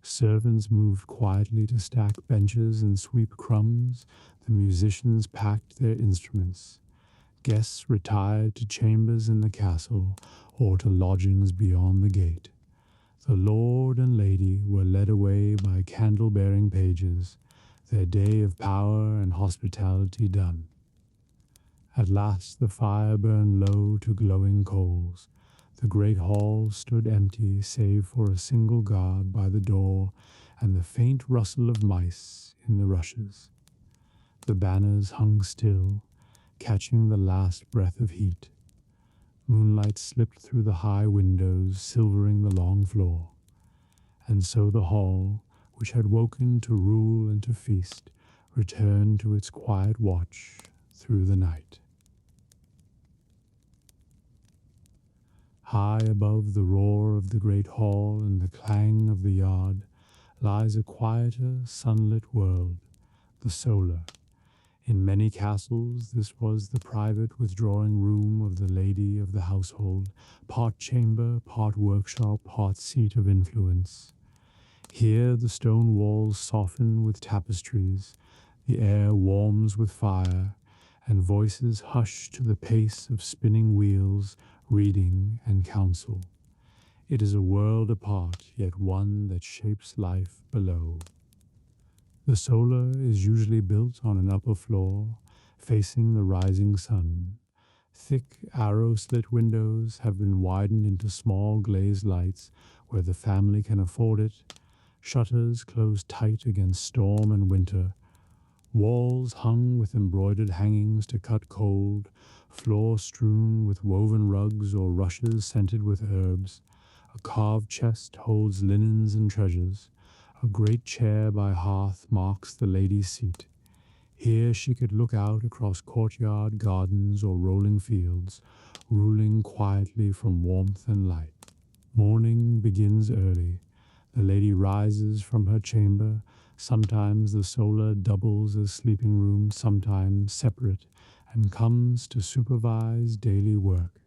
Servants moved quietly to stack benches and sweep crumbs. The musicians packed their instruments. Guests retired to chambers in the castle or to lodgings beyond the gate. The lord and lady were led away by candle-bearing pages, their day of power and hospitality done. At last the fire burned low to glowing coals. The great hall stood empty save for a single guard by the door and the faint rustle of mice in the rushes. The banners hung still, catching the last breath of heat. Moonlight slipped through the high windows, silvering the long floor. And so the hall, which had woken to rule and to feast, returned to its quiet watch through the night. High above the roar of the great hall and the clang of the yard lies a quieter, sunlit world, the solar. In many castles this was the private withdrawing room of the lady of the household, part chamber, part workshop, part seat of influence. Here the stone walls soften with tapestries, the air warms with fire, and voices hush to the pace of spinning wheels, reading and counsel. It is a world apart, yet one that shapes life below. The solar is usually built on an upper floor, facing the rising sun. Thick, arrow-slit windows have been widened into small glazed lights where the family can afford it. Shutters close tight against storm and winter. Walls hung with embroidered hangings to cut cold, floor strewn with woven rugs or rushes scented with herbs. A carved chest holds linens and treasures. A great chair by hearth marks the lady's seat. Here she could look out across courtyard, gardens, or rolling fields, ruling quietly from warmth and light. Morning begins early. The lady rises from her chamber. Sometimes the solar doubles as sleeping room, sometimes separate, and comes to supervise daily work.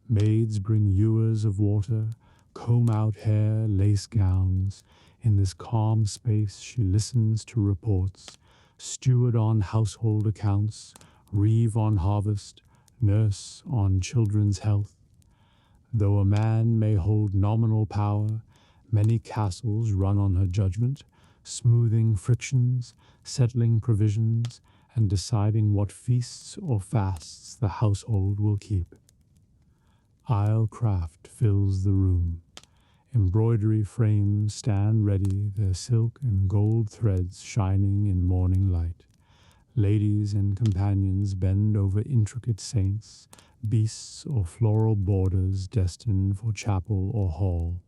Maids bring ewers of water, comb out hair, lace gowns. In this calm space she listens to reports, steward on household accounts, reeve on harvest, nurse on children's health. Though a man may hold nominal power, many castles run on her judgment, smoothing frictions, settling provisions, and deciding what feasts or fasts the household will keep. Isle craft fills the room. Embroidery frames stand ready, their silk and gold threads shining in morning light. Ladies and companions bend over intricate saints, beasts or floral borders destined for chapel or hall.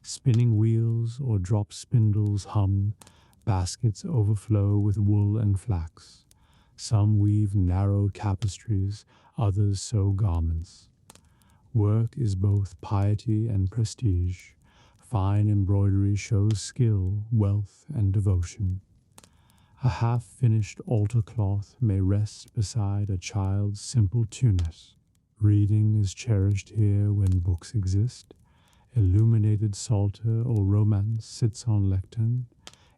Spinning wheels or drop spindles hum, baskets overflow with wool and flax. Some weave narrow tapestries, others sew garments. Work is both piety and prestige. Fine embroidery shows skill, wealth, and devotion. A half-finished altar cloth may rest beside a child's simple tunic. Reading is cherished here when books exist. Illuminated psalter or romance sits on lectern.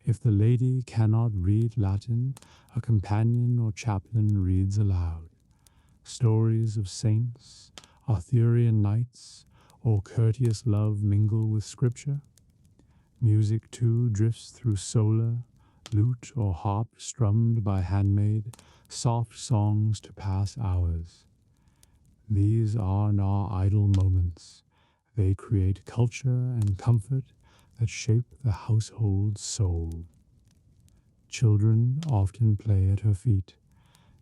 If the lady cannot read Latin, a companion or chaplain reads aloud. Stories of saints, Arthurian knights, or courteous love mingle with scripture. Music too drifts through solar, lute or harp strummed by handmaid, soft songs to pass hours. These are not idle moments. They create culture and comfort that shape the household's soul. Children often play at her feet.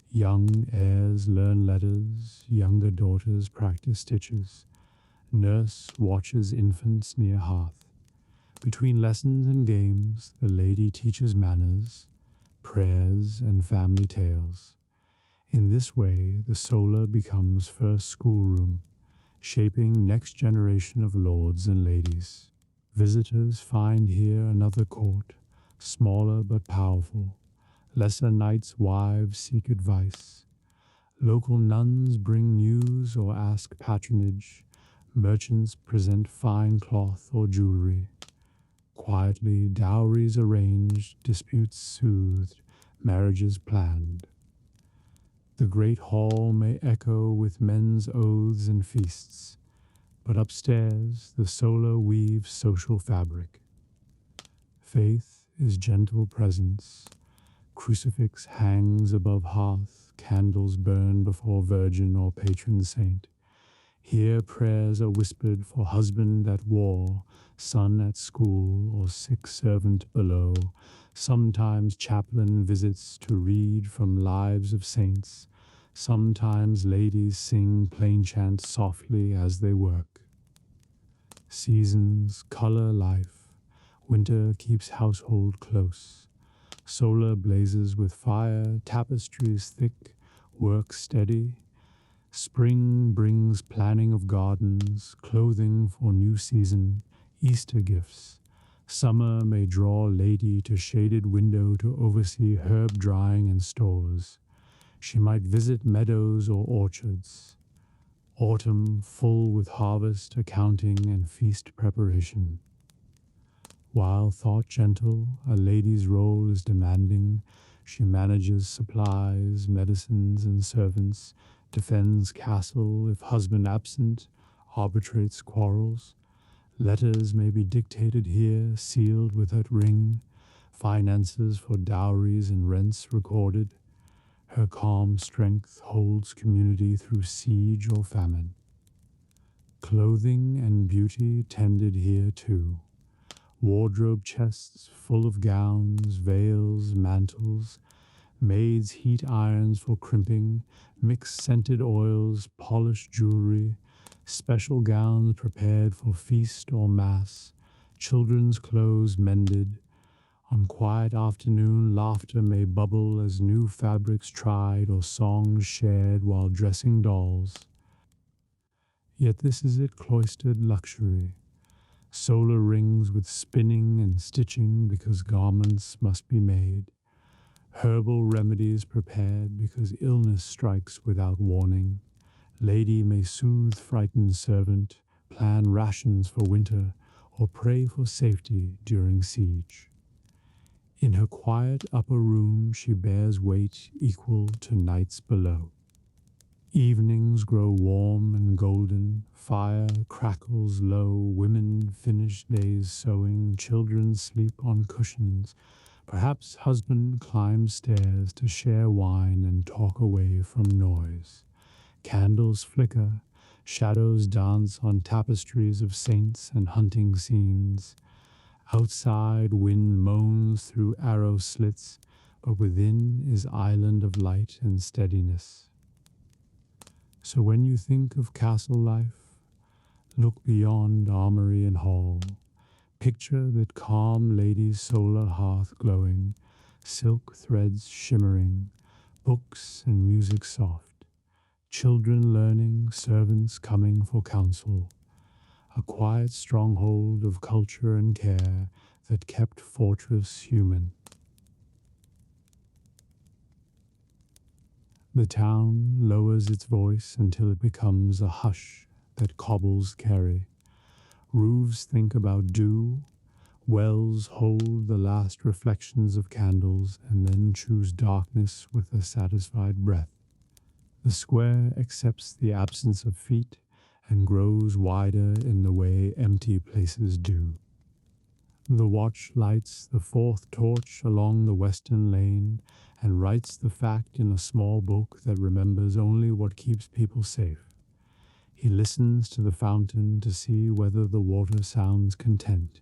Young heirs learn letters, younger daughters practice stitches. Nurse watches infants near hearth. Between lessons and games, the lady teaches manners, prayers, and family tales. In this way, the solar becomes first schoolroom, shaping next generation of lords and ladies. Visitors find here another court, smaller but powerful. Lesser knights' wives seek advice. Local nuns bring news or ask patronage. Merchants present fine cloth or jewelry. Quietly, dowries arranged, disputes soothed, marriages planned. The great hall may echo with men's oaths and feasts, but upstairs the solar weaves social fabric. Faith is gentle presence. Crucifix hangs above hearth, candles burn before virgin or patron saint. Here prayers are whispered for husband at war, son at school, or sick servant below. Sometimes chaplain visits to read from lives of saints. Sometimes ladies sing plain chants softly as they work. Seasons color life. Winter keeps household close. Solar blazes with fire, tapestries thick, work steady. Spring brings planning of gardens, clothing for new season, Easter gifts. Summer may draw lady to shaded window to oversee herb drying and stores. She might visit meadows or orchards. Autumn full with harvest, accounting, and feast preparation. While thought gentle, a lady's role is demanding. She manages supplies, medicines, and servants, defends castle if husband absent, arbitrates quarrels. Letters may be dictated here, sealed with her ring, finances for dowries and rents recorded. Her calm strength holds community through siege or famine. Clothing and beauty tended here too. Wardrobe chests full of gowns, veils, mantles. Maids heat irons for crimping, mix scented oils, polished jewelry, special gowns prepared for feast or mass, children's clothes mended. On quiet afternoon, laughter may bubble as new fabrics tried or songs shared while dressing dolls. Yet this is it cloistered luxury. Solar rings with spinning and stitching because garments must be made. Herbal remedies prepared because illness strikes without warning. Lady may soothe frightened servant, plan rations for winter, or pray for safety during siege. In her quiet upper room she bears weight equal to nights below. Evenings grow warm and golden, fire crackles low, women finish days sewing, children sleep on cushions. Perhaps husband climbs stairs to share wine and talk away from noise. Candles flicker, shadows dance on tapestries of saints and hunting scenes. Outside wind moans through arrow slits, but within is island of light and steadiness. So when you think of castle life, look beyond armory and hall. Picture that calm lady's solar hearth glowing, silk threads shimmering, books and music soft, children learning, servants coming for counsel. A quiet stronghold of culture and care that kept fortress human. The town lowers its voice until it becomes a hush that cobbles carry. Roofs think about dew, wells hold the last reflections of candles and then choose darkness with a satisfied breath. The square accepts the absence of feet and grows wider in the way empty places do. The watch lights the fourth torch along the western lane and writes the fact in a small book that remembers only what keeps people safe. He listens to the fountain to see whether the water sounds content.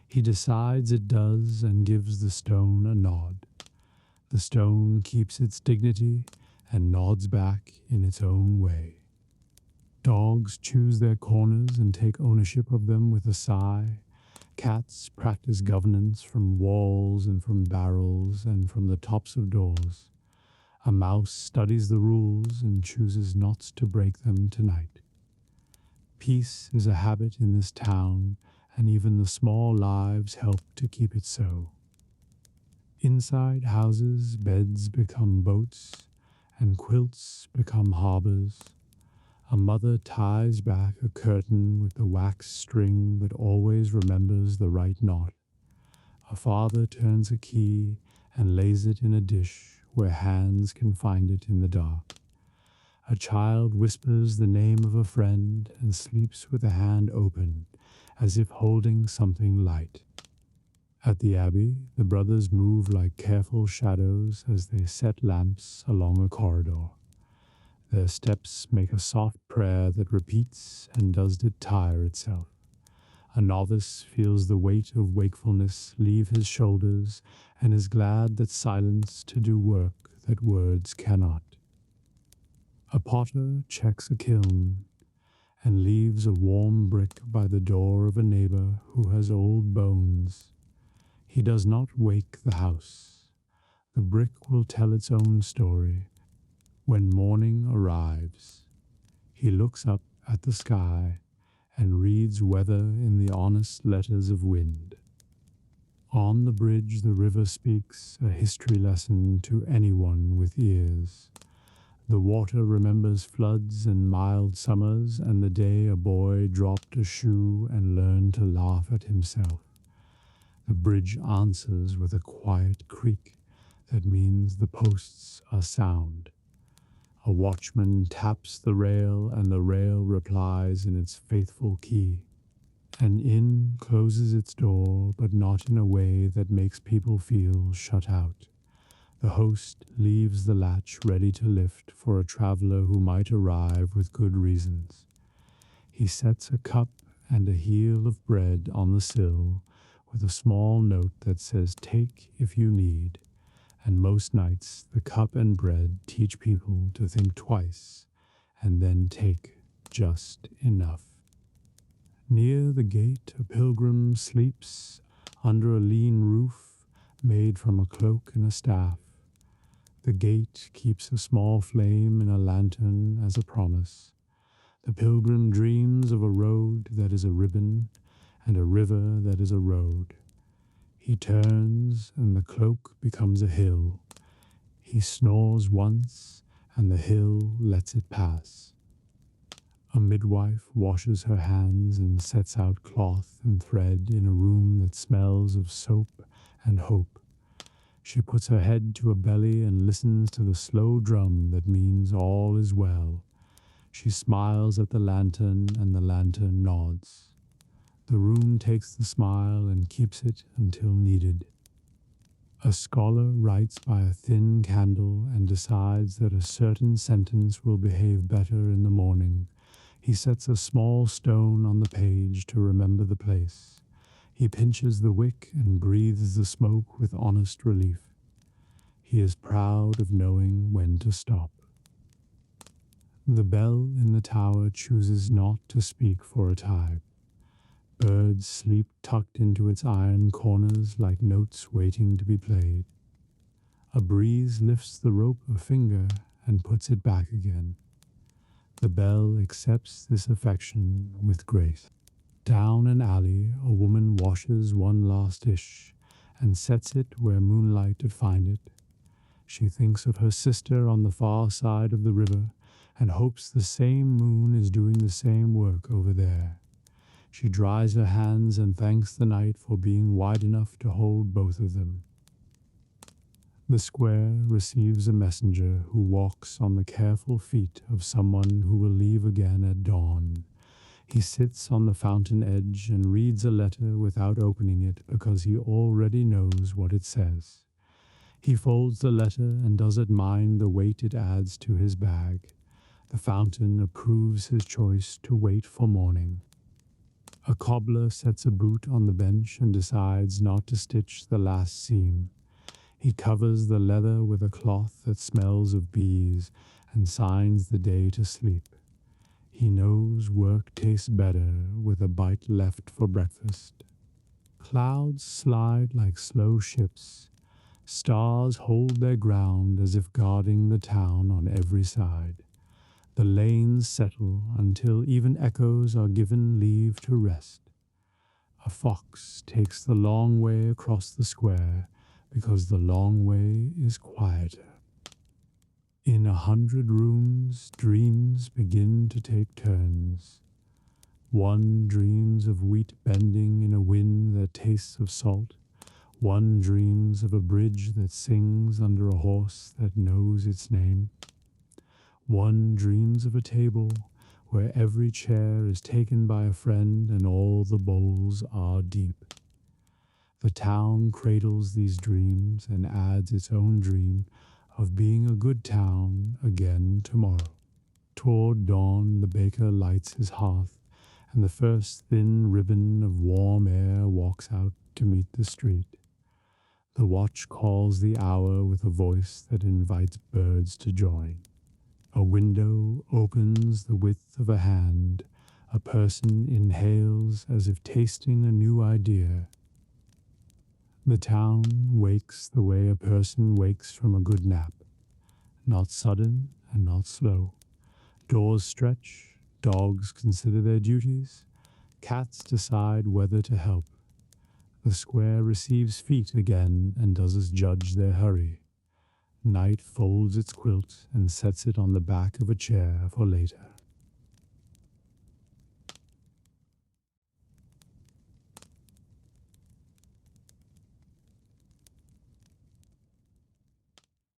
He decides it does and gives the stone a nod. The stone keeps its dignity and nods back in its own way. Dogs choose their corners and take ownership of them with a sigh. Cats practice governance from walls and from barrels and from the tops of doors. A mouse studies the rules and chooses not to break them tonight. Peace is a habit in this town, and even the small lives help to keep it so. Inside houses, beds become boats, and quilts become harbors. A mother ties back a curtain with the wax string that always remembers the right knot. A father turns a key and lays it in a dish where hands can find it in the dark. A child whispers the name of a friend and sleeps with a hand open, as if holding something light. At the abbey, the brothers move like careful shadows as they set lamps along a corridor. Their steps make a soft prayer that repeats, and does it tire itself? A novice feels the weight of wakefulness leave his shoulders and is glad that silence to do work that words cannot. A potter checks a kiln and leaves a warm brick by the door of a neighbor who has old bones. He does not wake the house. The brick will tell its own story. When morning arrives, he looks up at the sky and reads weather in the honest letters of wind. On the bridge the river speaks a history lesson to anyone with ears. The water remembers floods and mild summers and the day a boy dropped a shoe and learned to laugh at himself. The bridge answers with a quiet creak that means the posts are sound. A watchman taps the rail and the rail replies in its faithful key. An inn closes its door, but not in a way that makes people feel shut out. The host leaves the latch ready to lift for a traveler who might arrive with good reasons. He sets a cup and a heel of bread on the sill with a small note that says, "Take if you need." And most nights, the cup and bread teach people to think twice and then take just enough. Near the gate, a pilgrim sleeps under a lean roof made from a cloak and a staff. The gate keeps a small flame in a lantern as a promise. The pilgrim dreams of a road that is a ribbon and a river that is a road. He turns, and the cloak becomes a hill. He snores once, and the hill lets it pass. A midwife washes her hands and sets out cloth and thread in a room that smells of soap and hope. She puts her head to her belly and listens to the slow drum that means all is well. She smiles at the lantern, and the lantern nods. The room takes the smile and keeps it until needed. A scholar writes by a thin candle and decides that a certain sentence will behave better in the morning. He sets a small stone on the page to remember the place. He pinches the wick and breathes the smoke with honest relief. He is proud of knowing when to stop. The bell in the tower chooses not to speak for a time. Birds sleep tucked into its iron corners like notes waiting to be played. A breeze lifts the rope a finger and puts it back again. The bell accepts this affection with grace. Down an alley, a woman washes one last dish and sets it where moonlight would find it. She thinks of her sister on the far side of the river and hopes the same moon is doing the same work over there. She dries her hands and thanks the night for being wide enough to hold both of them. The square receives a messenger who walks on the careful feet of someone who will leave again at dawn. He sits on the fountain edge and reads a letter without opening it because he already knows what it says. He folds the letter and doesn't mind the weight it adds to his bag. The fountain approves his choice to wait for morning. A cobbler sets a boot on the bench and decides not to stitch the last seam. He covers the leather with a cloth that smells of bees and signs the day to sleep. He knows work tastes better with a bite left for breakfast. Clouds slide like slow ships. Stars hold their ground as if guarding the town on every side. The lanes settle until even echoes are given leave to rest. A fox takes the long way across the square because the long way is quieter. In 100 rooms, dreams begin to take turns. One dreams of wheat bending in a wind that tastes of salt. One dreams of a bridge that sings under a horse that knows its name. One dreams of a table where every chair is taken by a friend and all the bowls are deep. The town cradles these dreams and adds its own dream of being a good town again tomorrow. Toward dawn, the baker lights his hearth, and the first thin ribbon of warm air walks out to meet the street. The watch calls the hour with a voice that invites birds to join. A window opens the width of a hand. A person inhales as if tasting a new idea. The town wakes the way a person wakes from a good nap. Not sudden and not slow. Doors stretch, dogs consider their duties, cats decide whether to help. The square receives feet again and does as judge their hurry. Night folds its quilt and sets it on the back of a chair for later.